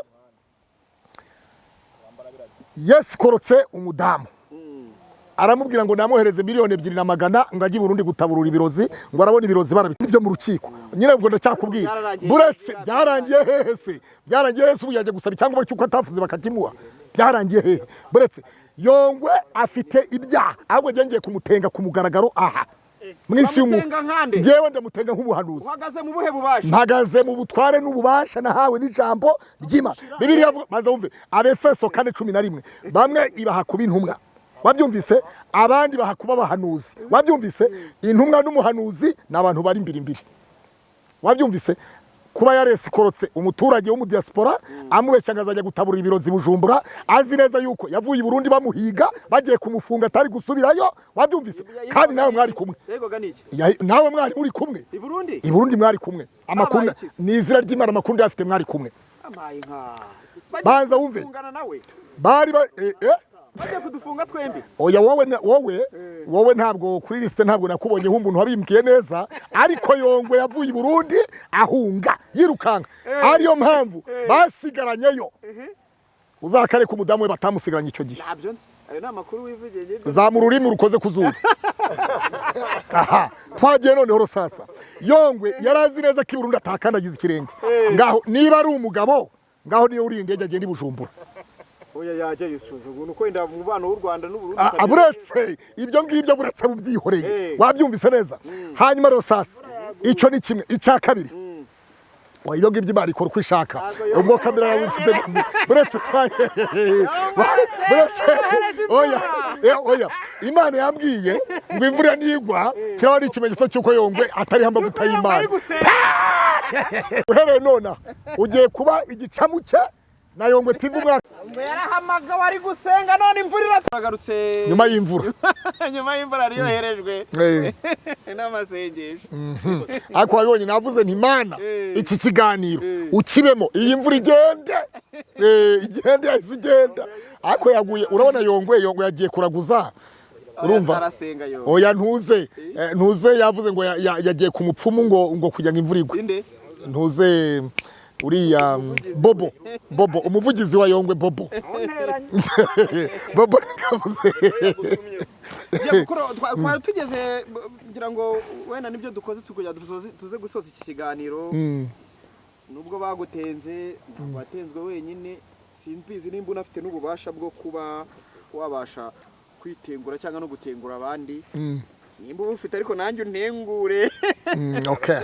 S1: Yesu korotse umudamu aramubwira ngo namuhereze miliyoni 200 ngo ajye Burundi gutaburura ibirozi ngo arabona ibirozi barabita byo mu rukiko nyine ngo ndacyakubwira buretse byarangiye hehe se ubu yaje gusaba cyangwa cyuko atafuze bakakimuha byarangiye hehe buretse Yongwe afite ibyaha ahubwo ngiye kumutenga ku mugaragaro aha mwisi jewe ndamutenga nk'ubuhanuzi
S2: uhagaze mu buhe bubasha
S1: mpagaze mu butware n'ububasha nahawe n'ijambo ry'Imana Bibiliya yavuga maze wumve Abefeso 4:11 bamwe ibaha kuba intumwa wabyumvise abandi baha kuba abahanuzi wabyumvise intumwa n'umuhanuzi n'abantu bari imbiri wabyumvise kuba yaresi korotse umuturage wo mu diaspora amubeshya ngazajya gutaburira ibirozi Bujumbura azi neza yuko yavuye i Burundi bamuhiga bagiye kumufunga atari gusubirayo wabyumvise kandi nawe mwari kumwe nawe mwari muri kumwe i Burundi mwari kumwe amakunda ni izina ry'Imana amakunda yafite mwari kumwe banza wumve bari
S2: bajya kudufunga twembi
S1: oya wowe ntabwo kuri liste ntabwo nakubonye nk'umuntu wabimkiye neza ariko Yongwe yavuye i Burundi ahunga yirukanga ariyo mpamvu basigaranyeyo uzakare ku mudamu we batamusigaranye icyo gihe
S2: nabyo ayo ni amakuru wivugiye
S1: za mu rurimi rukoze kuzura twagiye noneho sasa Yongwe yarazi neza ko i Burundi atakandagiza ikirenge ngaho niba ari umugabo ngaho niyo uri indege agenda i Bujumbura
S2: oya yajya yisuje nuko wenda umubano w'u Rwanda n'Uburundi
S1: buretse ibyo ngibyo buretse bubyihoreye wabyumvise neza. Hanyuma rero sasa icyo ni kimwe. Icya kabiri ibyo ngibyo Imana ikora uko ishaka. Ubwo kamera yawe mfite buretse oya Imana yambwiye ngo imvura nigwa kiraba ari ikimenyetso cy'uko Yongwe atari amavuta y'Imana. Uhereye nona ugiye kuba igicamuke na Yongwe TV umwaka.
S2: Yarahamaga wari gusenga none imvura iragarutse.
S1: Nyuma y'imvura.
S2: Nyuma y'imvura ariyo herejwe. N'amasengesho.
S1: Ariko wabonye navuze nti Imana iki kiganiro ukibemo iyi mvura igende. Igende izigenda. Ariko yaguye urabona Yongwe yagiye kuraguza. Urumva? Oya ntuze yavuze ngo yagiye ku mupfumu ngo kujya ngo imvura igwe. Ntuze uriya Bobo umuvugizi wa Yongwe Bobo nikavuze
S2: twari tugeze ngira ngo wenda nibyo dukoze tukujya tuze gusoza iki kiganiro. Nubwo bagutenze watenzwe wenyine simbizi nimba unafite n'ububasha bwo kuba wabasha kwitengura cyangwa no gutengura abandi. Nimba ufite ariko nanjye untengure.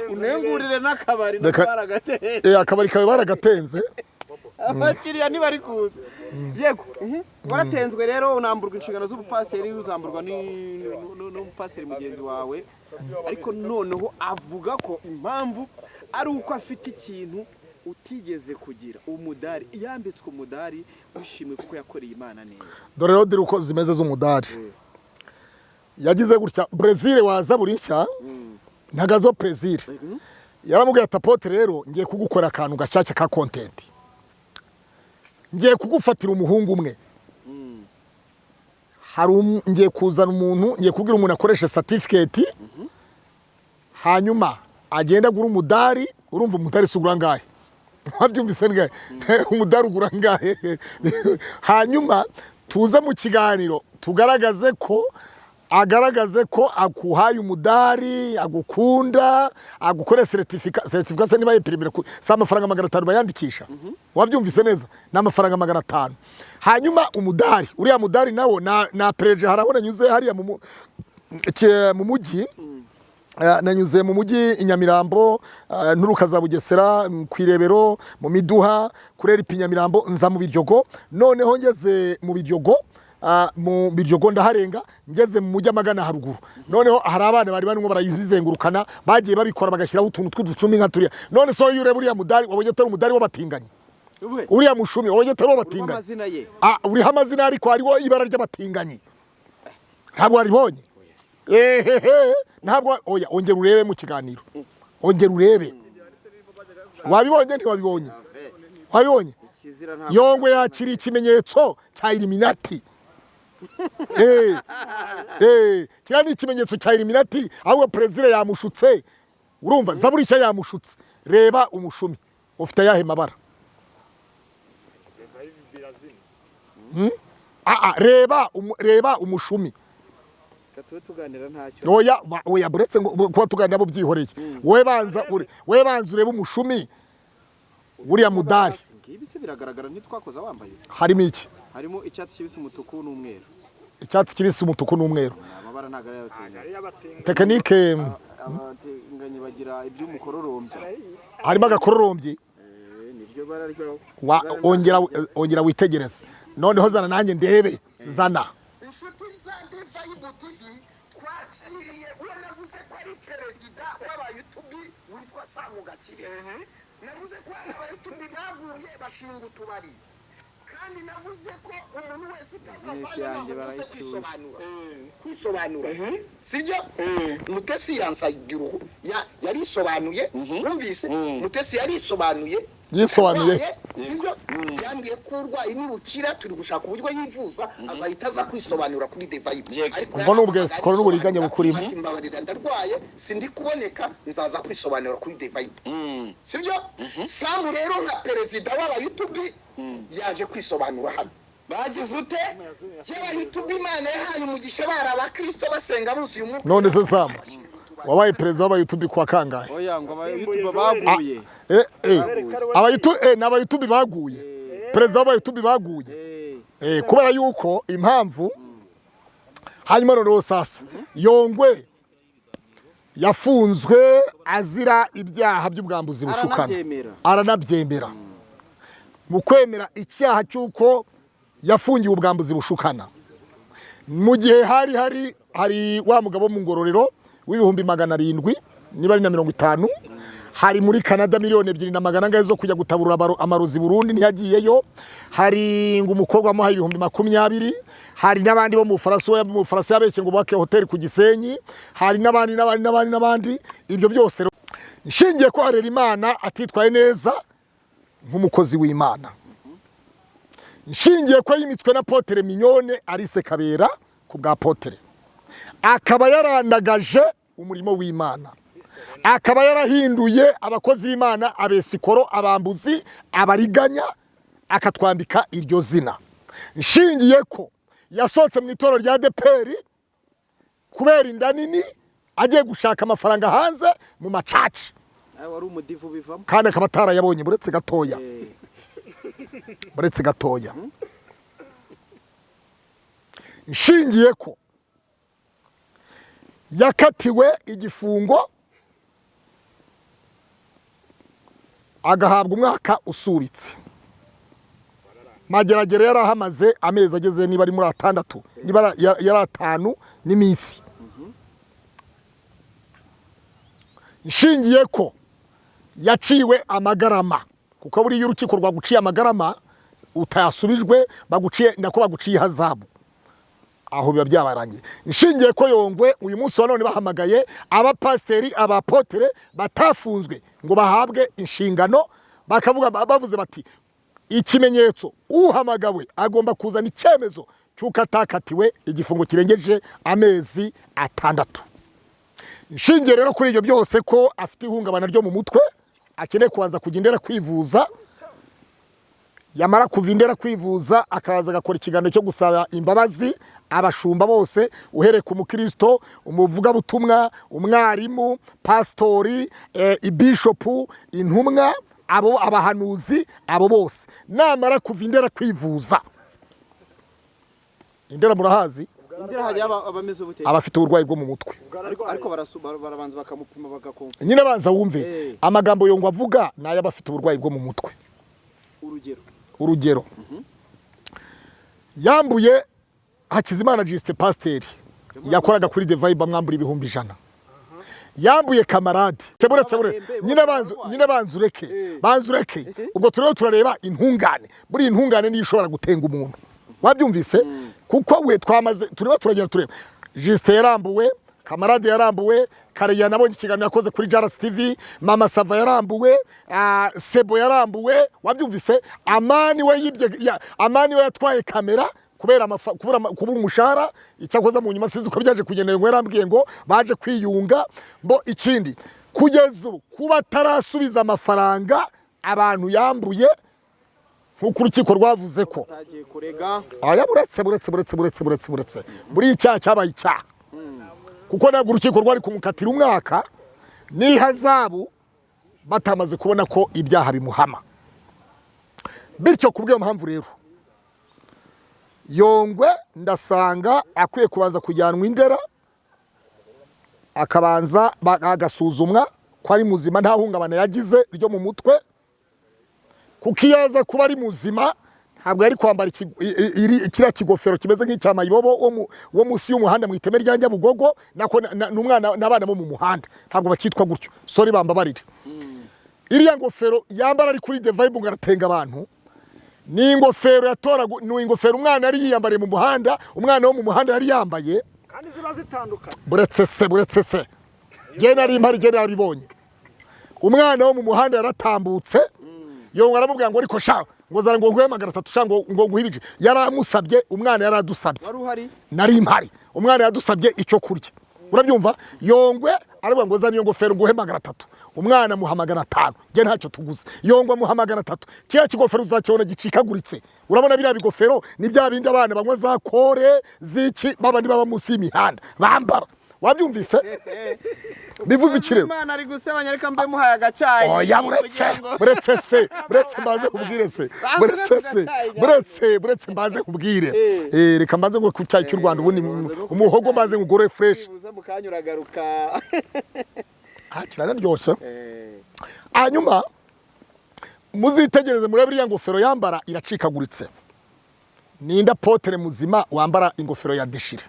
S2: Unengurire n'akabari n'abaragateye.
S1: Akabari kawe baragatenze.
S2: Abakiriya ntibari kuza. Yego. Waratenzwe rero unamburwa inshingano z'ubupasiteri uzamburwa n'umupasiteri mugenzi wawe. Ariko noneho avuga ko impamvu ari uko afite ikintu utigeze kugira umudari yambitswe umudari wishimwe kuko yakoreye Imana neza.
S1: Dore rero dore uko zimeze z'umudari. Yagize gutya Brazil waza buri nshya ntagazo Brazil yaramubwiye ati Apotre rero ngiye kugukora akantu gashyashya ka content, ngiye kugufatira umuhungu umwe ngiye kuzana umuntu, ngiye kubwira umuntu akoresha certificate hanyuma agenda gura umudari. Urumva umudari sugura ngahe? Wabyumvise ngahe? Umudari ugura ngahe? Hanyuma tuza mu kiganiro tugaragaze ko akuhaye umudari, agukunda, agukore certificate niba yiprimira sa amafaranga 500 bayandikisha. Wabyumvise neza? N'amafaranga 500. Hanyuma umudari, uriya mudari nawo na preje harabona nyuze hariya mu mujyi. Nanyuze mu mujyi Inyamirambo, nturukaza Bugesera, Kwirebero, mu Miduha, kurera Ipinyamirambo, nza mu Biryogo. Noneho ngeze mu Biryogo ndaharenga, ngeze mu mujyi Amagana haruguru. Noneho hari abana bari barimo barayizengurukana, bagiye babikora bagashyiraho utuntu tw'uducumi nka turiya. None so yure buriya mudari wabonye atari umudari w'abatinganyi. Uriya mushumi wabonye atari w'abatinganyi. Uriho amazina ariko hariho ibara ry'abatinganyi. Ntabwo waribonye? Ntabwo oya ongera urebe mu kiganiro. Ongera urebe. Wabibonye ntiwabibonye? Wabibonye? Yongwe yakiri ikimenyetso cya Illuminati. Kira ni ikimenyetso cya Illuminati, ahubwo President yamushutse. Urumva Zaburi cya yamushutse. Reba umushumi ufite yahe mabara? Reba umushumi.
S2: Tuganira ntacyo.
S1: Oya buretse ngo kuba tuganira bo byihoreye. We banza urebe umushumi buriya mudari.
S2: Ibise biragaragara ntitwakoza wambaye.
S1: Harimo iki?
S2: Harimo icyatsi kibisi umutuku n'umweru.
S1: Icyatsi kibisi umutuku n'umweru.
S2: Amabara ntagara y'abatinganyi.
S1: Tekinike
S2: abatinganyi bagira iby'umukororombya.
S1: Harimo agakororombyi.
S2: Nibyo bararyo.
S1: Ongera witegereze. Noneho zana nanjye ndebe zana.
S3: Inshuti za Vibe TV twakiriye uwo navuze ko ari perezida w'abayutubi witwa Samugakire. Navuze ko abayutubi baguye bashinga utubari. Kandi navuze ko umuntu wese utazazana navuze kwisobanura. Sibyo? Mutesi yansagira yarisobanuye. Wumvise? Mutesi yarisobanuye.
S1: Yisobanuye.
S3: Sibyo? Yambwiye ko urwaye nibukira turi gushaka uburyo yivuza azahita aza kwisobanura kuri The Vibe.
S1: Ariko ngo n'ubwese ko n'uburiganya bukurimo.
S3: Mbabarira ndarwaye sindi kuboneka nzaza kwisobanura kuri The Vibe. Sibyo? Samu rero nka perezida w'abayutubi yaje kwisobanura hano. Bagize ute? Y'abayutubi Imana yahaye umugisha bari abakristo basenga buzuye umwuka.
S1: None se Samu wabaye perezida w'abayutubi kwa kangahe?
S2: Oya ngo abayutubi baguye.
S1: N'abayutubi baguye. Perezida w'abayutubi baguye. kubera yuko impamvu hanyuma noneho sasa Yongwe yafunzwe azira ibyaha by'ubwambuzi bushukana, aranabyemera. Mu kwemera icyaha cy'uko yafungiwe ubwambuzi bushukana, mu gihe hari wa mugabo mu ngororero w'ibihumbi 700 niba ari na 50, hari muri Canada 2,200,000 zo kujya gutaburura amarozi Burundi ntiyagiyeyo, hari ngo umukobwa wamuhaye 20,000, hari n'abandi bo mu Faransa yabeshye ngo bubake hotel ku Gisenyi, hari n'abandi. Ibyo byose nshingiye ko harera Imana atitwaye neza nk'umukozi w'Imana, nshingiye ko yimitswe na Potere Mignone Alice Kabera ku bwa Potere, akaba yarandagaje umurimo w'Imana, akaba yarahinduye abakozi b'Imana abesikoro, abambuzi, abariganya, akatwambika iryo zina. Nshingiye ko yasohotse mu itorero rya DPR kubera inda nini, agiye gushaka amafaranga hanze mu macaci,
S2: wari umudivu bivamo
S1: kandi akaba atarayabonye buretse gatoya. Nshingiye ko yakatiwe igifungo agahabwa umwaka usubitse. Mageragere yarahamaze amezi ageze niba ari muri 6, niba yari 5 n'iminsi. Nshingiye ko yaciwe amagarama, kuko buri y'urukiko rwaguciye amagarama utayasubijwe baguciye hazabu, aho biba byabarangiye. Nshingiye ko Yongwe uyu munsi wa none bahamagaye abapasiteri, abapotere batafunzwe ngo bahabwe inshingano, bakavuga bavuze bati ikimenyetso uhamagawe agomba kuzana icyemezo cy'uko atakatiwe igifungo kirengeje amezi 6. Nshingiye rero kuri ibyo byose ko afite ihungabana ryo mu mutwe, akeneye kubanza kujya indera kwivuza, yamara kuva indera kwivuza akaza agakora ikiganiro cyo gusaba imbabazi abashumba bose, uhereye ku mukristo, umuvugabutumwa, umwarimu, pastori, ibishopu, intumwa, abo abahanuzi, abo bose namara kuva indera kwivuza. Indera murahazi?
S2: Indera hajya abameze ubute?
S1: Abafite uburwayi bwo mu mutwe.
S2: Ariko barabanza bakamupima bagakumva.
S1: Nyine banza wumve amagambo Yongwe avuga nayo abafite uburwayi bwo mu mutwe. Urugero yambuye Hakizimana Juste Pasteur yakoraga kuri The Vibe, amwambura 100,000. Yambuye kamarade buretse nyine banzureke ubwo turareba intungane. Buri intungane niyo ishobora gutenga umuntu, wabyumvise? Kuko we twamaze turagera tureba Juste yarambuwe, kamarade yarambuwe, Kariya nabonye ikiganiro yakoze kuri Jaras TV, Mama Sava yarambuwe, Sebo yarambuwe, wabyumvise? Amani we yatwaye kamera kubera umushahara, icyakoza mu nyuma sizi uko byaje kugenda. Ngo yarambwiye ngo baje kwiyunga. Mbo ikindi kugeza ubu kuba tarasubiza amafaranga abantu yambuye, nkuko urukiko rwavuze ko buretse buri icyaha cyabaye icyaha, kuko ntabwo urukiko rwari kumukatira umwaka n'ihazabu batamaze kubona ko ibyaha bimuhama. Bityo kubw'iyo mpamvu rero Yongwe ndasanga akwiye kubanza kujyanwa indera, akabanza agasuzumwa ko ari muzima, nta hungabana yagize ryo mu mutwe, kuko iyo aza kuba ari muzima ntabwo yari kwambara kiriya kigofero kimeze nk'icyamayibobo wo munsi y'umuhanda mu iteme rya Nyabugogo, n'umwana n'abana bo mu muhanda ntabwo bakitwa gutyo, sori bambabarire. Iriya ngofero yambara ari kuri The Vibe ngo aratenga abantu, ni ingofero yatoraga, ni ingofero umwana yari yiyambariye mu muhanda, umwana wo mu muhanda yari yambaye,
S4: kandi ziba zitandukanye.
S1: buretse se je nari impari je narabibonye. Umwana wo mu muhanda yaratambutse, Yongwe aramubwira ngo ariko sha ngo zara ngo nguhe 300 sha ngo nguhibije. Yaramusabye, umwana yaradusabye.
S2: Wari uhari?
S1: Nari impari. Umwana yadusabye icyo kurya, urabyumva? Yongwe aravuga ngo zana iyo ngofero nguhe 300, umwana muha 500, je ntacyo tuguze. Yongwe muha 300, kiriya kigofero uzakibona gicikaguritse. Urabona biriya bigofero ni bya bindi abana banywa za kore ziki babandi baba munsi y'imihanda bambara. wabyumvise bivuze iki rero?
S2: Imana ari gusebanya reka mbe muhaye agacyayi.
S1: Oya buretse mbaze kubwire se buretse mbaze kubwire reka mbaze ngo ku cyayi cy'u Rwanda ubundi umuhogo mbaze ngugore fresh
S2: Uza mukanyura garuka.
S1: kiraryoshye. Hanyuma muzitegereze murebe iriya ngofero yambara iracikaguritse. Ninda potere muzima wambara ingofero ya deshire.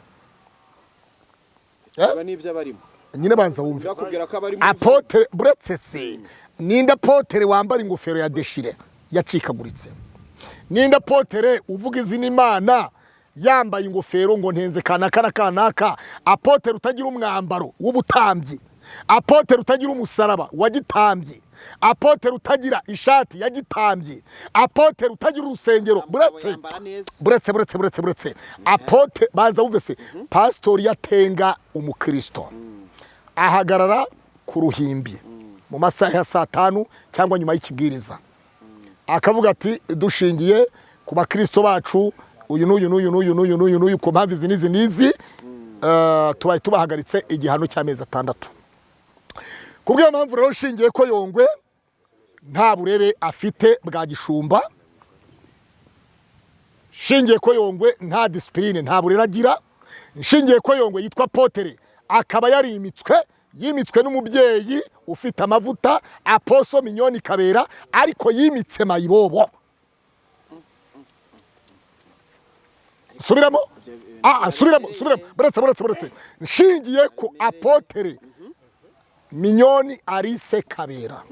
S2: Aba nibyo barimo.
S1: Nyine banza wumve.
S2: Bakubwira ko abari
S1: apotere buretse se. Ninda potere wambara ingofero ya deshire yacikaguritse. Ninda potere uvuga izina Imana yambaye ingofero ngo ntenze kanaka. Apotere utagira umwambaro w'ubutambyi. Apotere utagira umusaraba wa gitambyi. Apotere utagira ishati ya gitambyi. Apotere utagira urusengero buretse apotere banza wumve se. Pastor yatenga umukristo ahagarara ku ruhimbi mu masaha ya 5 cyangwa nyuma y'ikibwiriza akavuga ati dushingiye ku bakristo bacu uyu n'uyu ku mpamvu izi nizi tubaye tubahagaritse igihano cy'amezi 6. Kubw'iyo mpamvu rero shingiye ko Yongwe nta burere afite bwa gishumba, shingiye ko Yongwe nta discipline nta burere agira, shingiye ko Yongwe yitwa potere akaba yimitswe n'umubyeyi ufite amavuta Apostle Mignone Kabera ariko yimitse mayibobo. Subiramo buretse shingiye ko apotere Mignone Arise Kabera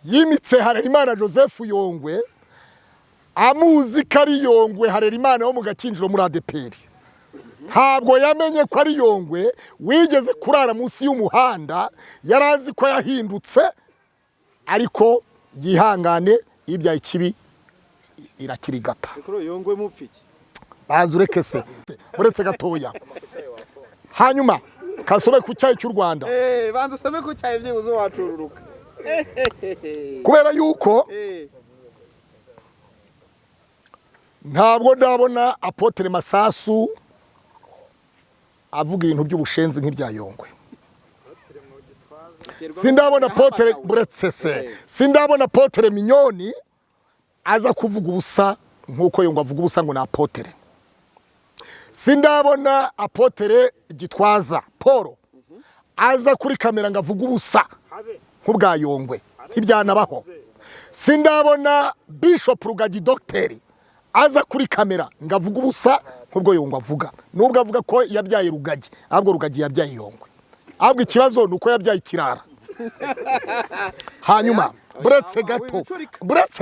S1: yimitse Harerimana Joseph Yongwe amuzi ko ari Yongwe Harerimana wo mu Gakinjiro muri ADPR. Ntabwo yamenye ko ari Yongwe wigeze kurara munsi y'umuhanda, yarazi ko yahindutse ariko yihangane ibya ikibi irakirigata.
S2: Yongwe mupfiki
S1: banza ureke se buretse gatoya. Hanyuma kasome ku cyayi cy'u Rwanda
S2: banza usome ku cyayi byibuze wacururuka
S1: kubera yuko ntabwo ndabona apotere Masasu avuga ibintu by'ubushenzi nk'ibya Yongwe. Sindabona apotere buretse se sindabona apotere Mignone aza kuvuga ubusa nk'uko Yongwe avuga ubusa ngo na apotere. Sindabona apotere Gitwaza Paul aza kuri kamera ngo avuga ubusa nk'ubwa Yongwe ibyanabaho. Sindabona Bishop Rugagi Docteur aza kuri kamera ngo avuga ubusa nk'ubwo Yongwe avuga. Nubwo avuga ko yabyaye Rugagi ahubwo Rugagi yabyaye Yongwe. Ahubwo ikibazo nuko yabyaye ikirara. Hanyuma buretse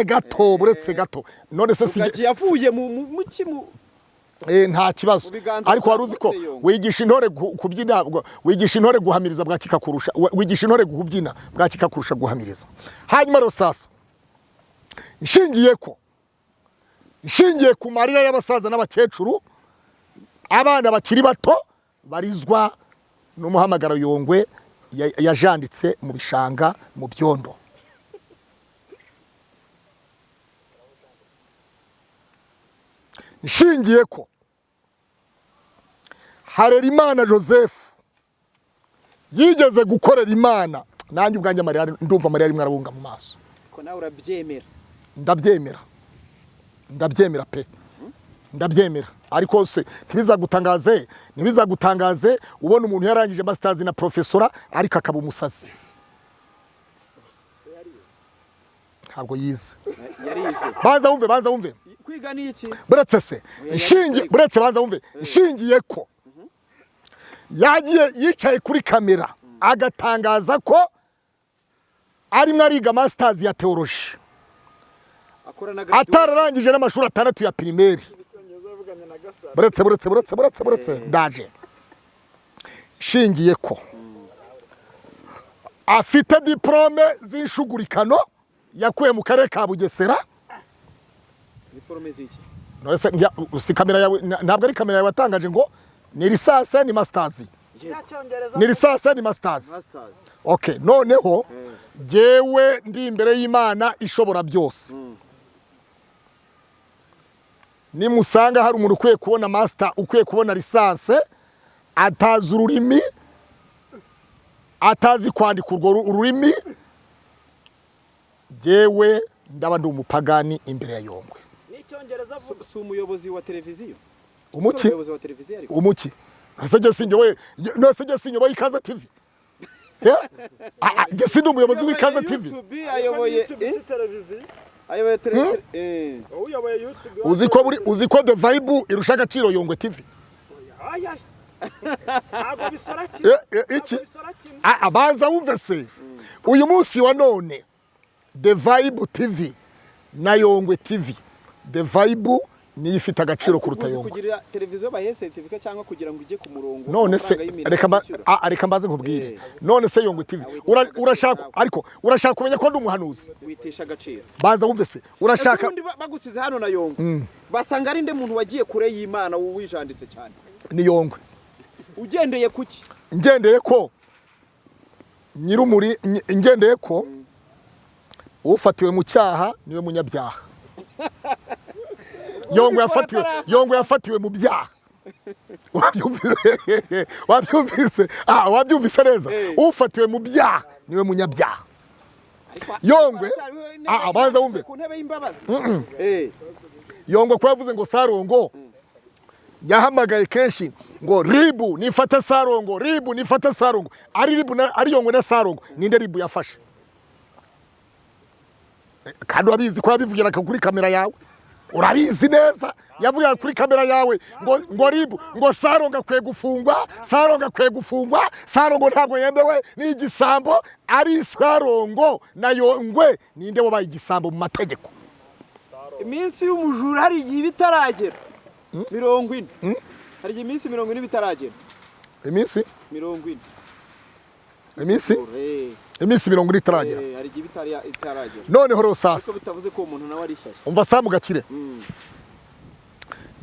S1: gato none se
S2: Rugagi yavuye mu kimu
S1: nta kibazo ariko waruzi ko wigisha intore kubyina, wigisha intore guhamiriza bwa kikakurusha, wigisha intore kubyina bwa kikakurusha guhamiriza. Hanyuma rero sasa nshingiye ku marira y'abasaza n'abakecuru, abana bakiri bato barizwa n'umuhamagaro Yongwe yajanditse mu bishanga mu byondo. Nshingiye ko Harerimana Joseph yigeze gukorera Imana, nanjye ubwanjye Mariya ndumva Mariya rimwe arabunga mu maso.
S2: Ko nawe urabyemera?
S1: Ndabyemera pe. Ndabyemera ariko se ntibizagutangaze ubona umuntu yarangije masters na professora ariko akaba umusazi. Ntabwo yize. Banza wumve.
S2: Kwiga ni iki?
S1: Buretse se banza wumve. Nshingiye ko yagiye yicaye kuri kamera agatangaza ko arimo ariga masters ya theology atararangije n'amashuri 6 ya primaire. Buretse ndaje. Nshingiye ko afite diplome z'inshugurikano yakuye mu karere ka Bugesera.
S2: Diplome ziki?
S1: Nose si kamera yawe ntabwo ari kamera yawe watangaje ngo ni risase ni masters. Ni risase ni masters. Okay, noneho jewe ndi imbere y'Imana ishobora byose. nimusanga hari umuntu ukwiye kubona master, ukwiye kubona lisanse, atazi ururimi, atazi kwandika urwo ururimi, jewe ndaba ndi umupagani imbere ya Yongwe.
S2: N'icyongereza si umuyobozi wa televiziyo?
S1: Umuki?
S2: Umuyobozi wa televiziyo ariko.
S1: Umuki? Nose sinyoboye Ikaze TV. Je sindi umuyobozi w'Ikaze TV.
S2: YouTube ayoboye televiziyo. Ayoboye televiziyo. Uyoboye YouTube.
S1: Uzi ko The Vibe irusha agaciro Yongwe TV.
S2: Ntabwo bisora kimwe.
S1: Iki? Abanza wumve se. Uyu munsi wa none The Vibe TV na Yongwe TV. The Vibe niyo ifite agaciro kuruta Yongwe.
S2: Kugira televiziyo bahe certificate cyangwa kugira ngo ujye ku murongo.
S1: None se reka mbaze nkubwire. None se Yongwe TV urashaka kumenya ko ndi umuhanuzi.
S2: Witisha agaciro.
S1: Baza wumve se. Urashaka
S2: bagusize hano na Yongwe. Basanga ari nde muntu wagiye kure y'Imana wijanditse cyane.
S1: Ni Yongwe.
S2: Ugendeye kuki?
S1: Ngendeye ko ngendeye ko ufatiwe mu cyaha niwe munyabyaha. Yongwe yafatiwe mu byaha. Wabyumvise neza. Ufatiwe mu byaha niwe munyabyaha. Yongwe abanza wumve
S2: ku ntebe y'imbabazi.
S1: Yongwe ko yavuze ngo Sarongo yahamagaye kenshi ngo ribu nifata Sarongo, ribu nifata Sarongo. Ari Yongwe na Sarongo ninde ribu yafashe? Kandi wabizi ko yabivugira kuri kamera yawe. Urabizi neza yavugira kuri kamera yawe ngo ribu ngo Sarongo akwiye gufungwa, Sarongo akwiye gufungwa, Sarongo ntabwo yemewe ni igisambo. Ari Sarongo na Yongwe ninde wabaye igisambo mu mategeko?
S2: Iminsi y'umujura hari igihe bitaragera 40. Hari igihe iminsi 40 bitaragera.
S1: Iminsi
S2: 40.
S1: Iminsi 40 itaragera.
S2: Hari igihe itaragera.
S1: Noneho rero sasa.
S2: Ariko bitavuze ko umuntu nawe ari shyashya.
S1: Umva Samu Gakire.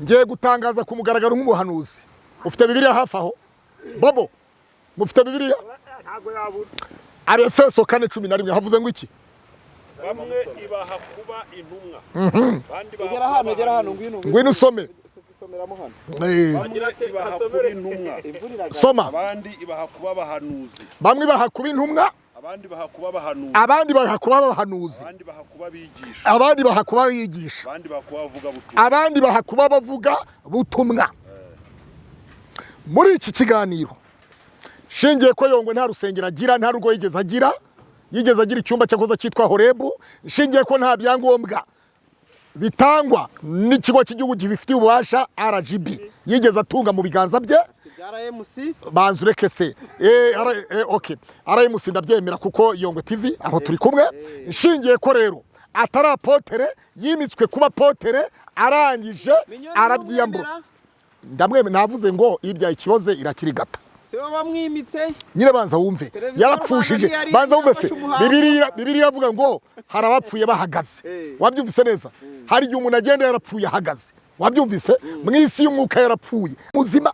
S1: Ngiye gutangaza ku mugaragaro nk'umuhanuzi. Ufite Bibiliya hafi aho? Bobo. Mufite Bibiliya?
S2: Ntago yabura.
S1: Efeso 4:11 havuze ngo iki?
S4: Bamwe ibaha kuba intumwa. Bandi
S2: Gera hano
S1: ngwino usome.
S2: Someramo hano.
S4: Bagira ati ibaha kuba intumwa.
S1: Soma.
S4: Abandi ibaha kuba abahanuzi.
S1: Bamwe baha kuba intumwa.
S4: Abandi baha kuba abahanuzi.
S1: Abandi baha kuba abahanuzi.
S4: Abandi baha kuba bigisha.
S1: Abandi baha kuba bigisha.
S4: Abandi baha kuba bavuga butumwa.
S1: Abandi baha kuba bavuga butumwa. Muri iki kiganiro shingiye ko Yongwe nta rusengero agira, nta rugo yigeze agira icyumba cyakoze cyitwa Horebu. Shingiye ko nta byangombwa bitangwa n'ikigo cy'igihugu gifitiye ububasha RGB yigeze atunga mu biganza bye. Banzu reke se okay, RMC ndabyemera kuko Yongwe TV aho turi kumwe. Nshingiye ko rero atari apotere yimitswe kuba potere arangije arabyiyambura. Ndamweme navuze ngo irya ikiboze irakirigata.
S2: Se bamwimitse
S1: nyine banza wumve yarapfushije. Banza wumve se Bibiliya avuga ngo harabapfuye bahagaze. Wabyumvise neza? Hari igihe umuntu agenda yarapfuye ahagaze. Wabyumvise? Mwisi y'umwuka yarapfuye muzima.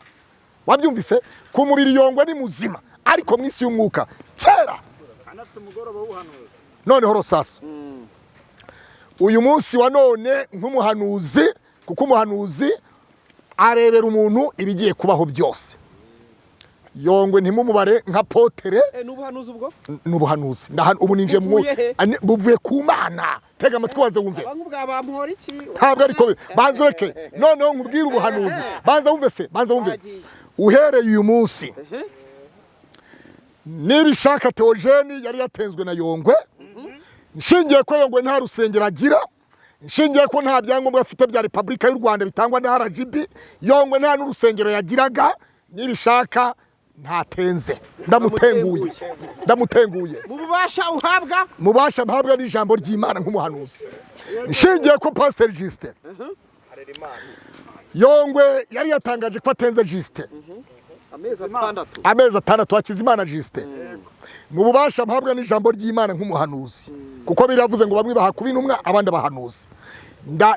S1: Wabyumvise? Ku mubiri Yongwe ni muzima ariko mwisi y'umwuka kera. Noneho rosasa uyu munsi wa none nk'umuhanuzi, kuko umuhanuzi arebera umuntu ibigiye kubaho byose. Yongwe ntimumubare nka potere.
S2: N'ubuhanuzi ubwo?
S1: N'ubuhanuzi. Ubu ninje buvuye ku Mana. Tega amatwi wanze wumve.
S2: Abangubwa bampora iki?
S1: Ntabwo ariko banze reke. Noneho nkubwira ubuhanuzi. Banza wumve se, banza wumve. Uhereye uyu munsi nibishaka Theogene yari yatenzwe na Yongwe. Nshingiye ko Yongwe nta rusengero agira. Nshingiye ko nta byangombwa afite bya Repubulika y'u Rwanda bitangwa na RGB. Yongwe nta n'urusengero yagiraga. Nibishaka ntatenze. Ndamutenguye. Mubasha mpabwa n'ijambo ry'Imana nk'umuhanuzi. Nshingiye ko Pastor Justin Yongwe yari yatangaje ko atenze Justin. Amezi 6 Hakizimana Justin. Mu bubasha mpabwa n'ijambo ry'Imana nk'umuhanuzi. Kuko biravuze ngo bamwe bahakuba intumwa abandi abahanuzi.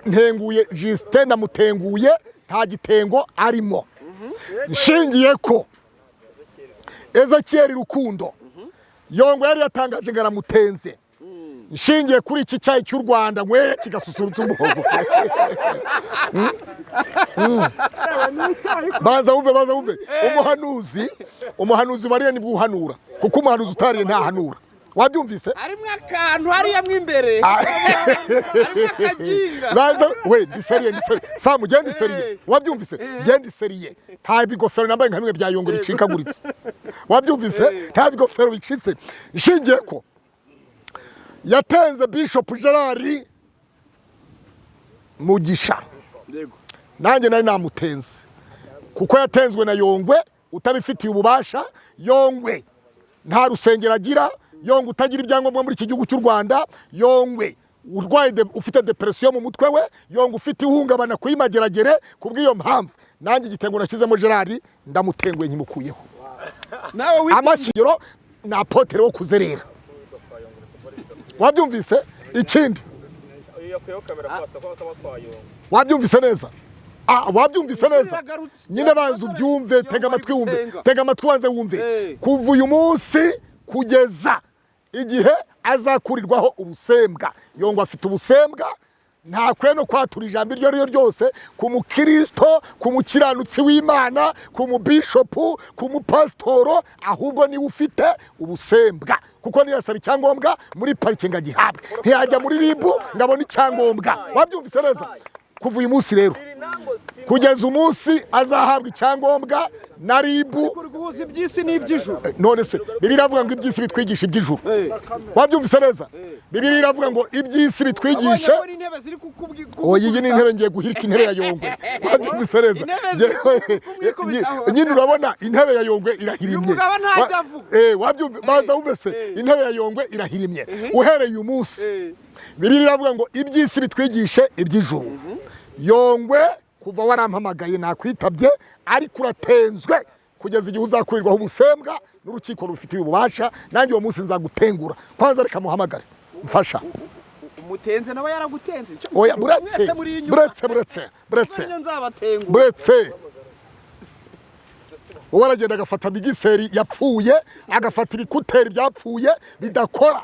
S1: Ntenguye Justin, ndamutenguye nta gitengo arimo. Nshingiye ko Ezekiel Rukundo Yongwe yari yatangaje ngaramutenze. nshingiye kuri iki cyayi cy'u Rwanda nkwe kigasusurutsa umuhogo. Baza wumve umuhanuzi Mariya nibwo uhanura, kuko umuhanuzi utariye ntahanura. Wabyumvise?
S2: Harimo akantu hariya mo imbere, harimo akaginga.
S1: Baza we diseriye Samu genda diseriye. Wabyumvise? Genda diseriye. Nta bigofero nambaye nka bimwe bya Yongwe bicikaguritse. Wabyumvise? Nta bigofero bicitse. Nshingiye ko yatenze Bishop Gerard Mugisha. Nanjye nari namutenze kuko yatenzwe na Yongwe utabifitiye ububasha. Yongwe nta rusengero agira, Yongwe utagira ibyangombwa muri iki gihugu cy'u Rwanda, Yongwe urwaye ufite depression mu mutwe we, Yongwe ufite ihungabana kuyimageragere. Kubw'iyo mpamvu nanjye igitengo nashyizemo Gerard ndamutenguye nkimukuyeho.
S2: Nawe
S1: amakiro na apotere wo kuzerera. Wabyumvise? Ikindi wabyumvise neza? Wabyumvise neza? Nyine banza ubyumve, tega amatwi wumve, tega amatwi wanze wumve. Kuva uyu munsi kugeza igihe azakurirwaho ubusembwa, Yongwe afite ubusembwa. Nta kweno kwatura ijambo iryo ari ryo ryose ku mukristo, ku mukiranutsi w'Imana, ku mubishopu, ku mupasitoro, ahubwo niwe ufite ubusembwa. Kuko niyo yasaba icyangombwa muri parike ngo agihabwe, ntiyajya muri ribu ngo abone icyangombwa. Wabyumvise neza? Kuva uyu munsi rero kugeza umunsi azahabwa icyangombwa na ribu.
S2: Guhuza iby'isi n'iby'ijuru.
S1: None se Bibiliya iravuga ngo iby'isi bitwigisha iby'ijuru. Wabyumvise neza? Bibiliya iravuga ngo iby'isi bitwigishe. Iyi ni intebe ngiye guhirika intebe ya Yongwe. Wabyumvise neza? Nyine urabona intebe ya Yongwe irahirimye. Baza wumve se intebe ya Yongwe irahirimye. Uhereye uyu munsi Bibiliya iravuga ngo iby'isi bitwigishe iby'ijuru. Yongwe kuva warampamagaye nakwitabye, ariko uratenzwe kugeza igihe uzakurirwaho ubusembwa n'urukiko rufitiye ububasha. Nanjye uwo munsi nzagutengura. Kwanza reka muhamagare mfasha.
S2: Umutenze nawe yaragutenze.
S1: Oya buretse uwo aragenda agafata bigiseri yapfuye, agafata ibikuteri byapfuye bidakora,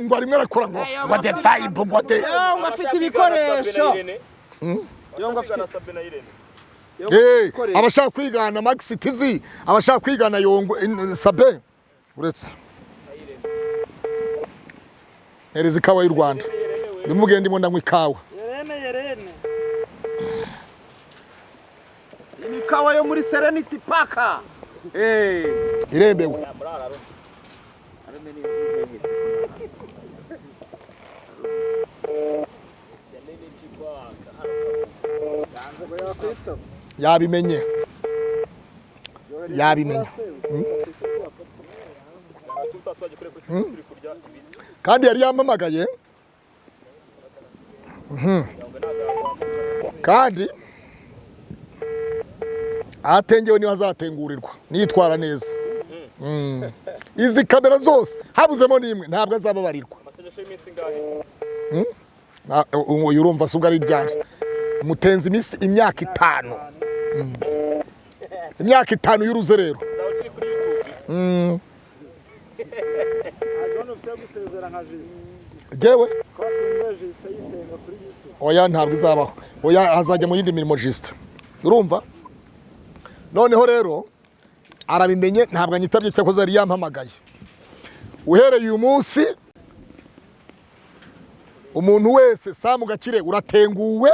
S1: ngo arimo arakora ngo de vibe ngo de
S2: Yongwe afite ibikoresho. Yongwe afite
S1: abashaka kwigana Max TV, abashaka kwigana Yongwe Sabe. Uretse ereza ikawa y'u Rwanda, ndimugende ndimo ndanywa ikawa.
S2: Yerene ikawa yo muri Serenity Park.
S1: Irembewe. Yabimenye kandi yari yampamagaye. Kandi ahatengewe niho azatengurirwa nitwara neza. Izi kamera zose habuzemo n'imwe ntabwo azababarirwa. Uyu urumva se ubwo ari ryari? Mutenze iminsi imyaka 5. Imyaka 5 y'uruzerero. Jewe oya ntabwo izabaho. Oya hazajya mu yindi mirimo jista. Urumva? Noneho rero arabimenye, ntabwo anyitabye cyakoze ari yampamagaye. Uhereye uyu munsi umuntu wese Samu Gakire uratenguwe,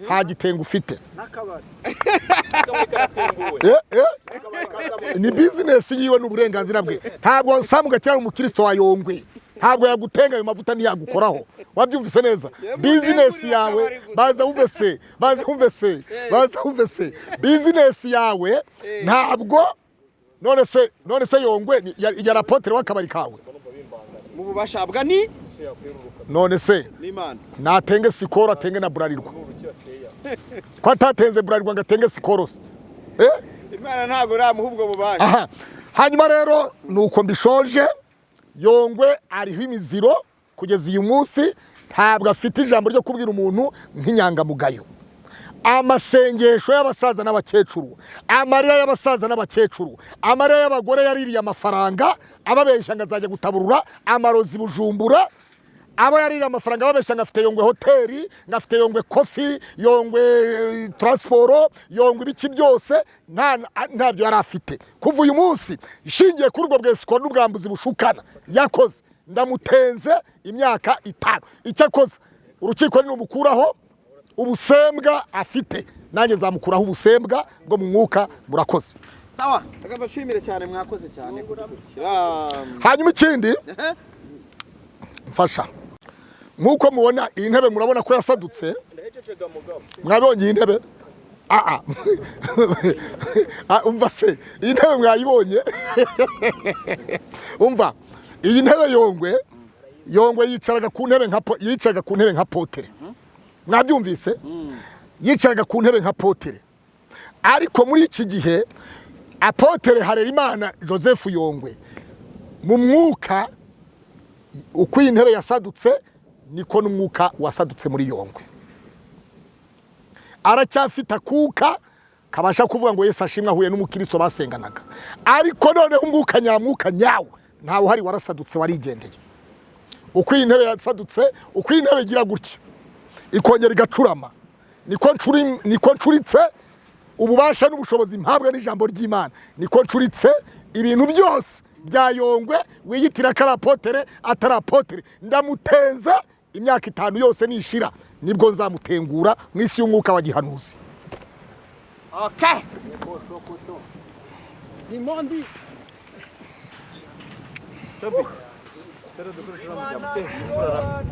S1: nta gitengo ufite. Ni business yiwe n'uburenganzira bwe. Ntabwo Samu Gakire ari umukristo wa Yongwe, ntabwo yagutenga ayo mavuta ntiyagukoraho. Wabyumvise neza? Business yawe baza wumve se business yawe ntabwo none se Yongwe ya rapotre w'akabari kawe
S2: mu bubasha bwa ni
S1: none se
S2: n'Imana
S1: natenge sikoro atenge na burarirwa. Ko atatenze burarirwa ngatenge sikoro se
S2: Imana ntago ramuhubwo bubasha.
S1: Hanyuma rero nuko mbishoje. Yongwe ariho imiziro kugeza uyu munsi, ntabwo afite ijambo ryo kubwira umuntu nk'inyangamugayo. Amasengesho y'abasaza n'abakecuru, amarira y'abasaza n'abakecuru, amarira y'abagore yaririye amafaranga ababeshya ngo azajya gutaburura amarozi Bujumbura, abo yarira amafaranga babeshya ngafite Yongwe hoteli, ngafite Yongwe coffee, Yongwe transport, Yongwe ibiki byose ntabyo yari afite. Kuva uyu munsi ishingiye kuri ubwo bwesiko n'ubwambuzi bushukana yakoze, ndamutenze imyaka 5. Icyakoze urukiko ni umukuraho ubusembwa afite, nanjye zamukuraho ubusembwa bwo mu mwuka. Murakoze.
S2: Sawa, akabashimire cyane, mwakoze cyane kudukurikira.
S1: Hanyuma ikindi mfasha, nkuko mubona iyi ntebe murabona ko yasadutse. Mwabonye iyi ntebe? Umva se, iyi ntebe mwayibonye? Umva, iyi ntebe Yongwe yicaraga ku ntebe nka potere. Mwabyumvise? Yicaraga ku ntebe nka potere. Ariko muri iki gihe Apotere Harerimana Joseph Yongwe mu mwuka, uko iyi ntebe yasadutse niko n'umwuka wasadutse muri Yongwe. Aracyafite akuka kabasha kuvuga ngo Yesu ashimwe ahuye n'umukristo basenganaga, ariko noneho umwuka nyamwuka nyawo ntawe uhari, warasadutse warigendeye. Uko iyi ntebe yasadutse, uko iyi ntebe igira gutya ikongera igacurama, niko ncuritse ububasha n'ubushobozi mpabwa n'ijambo ry'Imana, niko ncuritse ibintu byose bya Yongwe wiyitira ko ari apotere atari apotere. Ndamutenza imyaka 5 yose nishira, nibwo nzamutengura mu isi y'umwuka wa gihanuzi.
S2: Okay. Ni mondi. Chabi. Tera dukurishira mu jambo.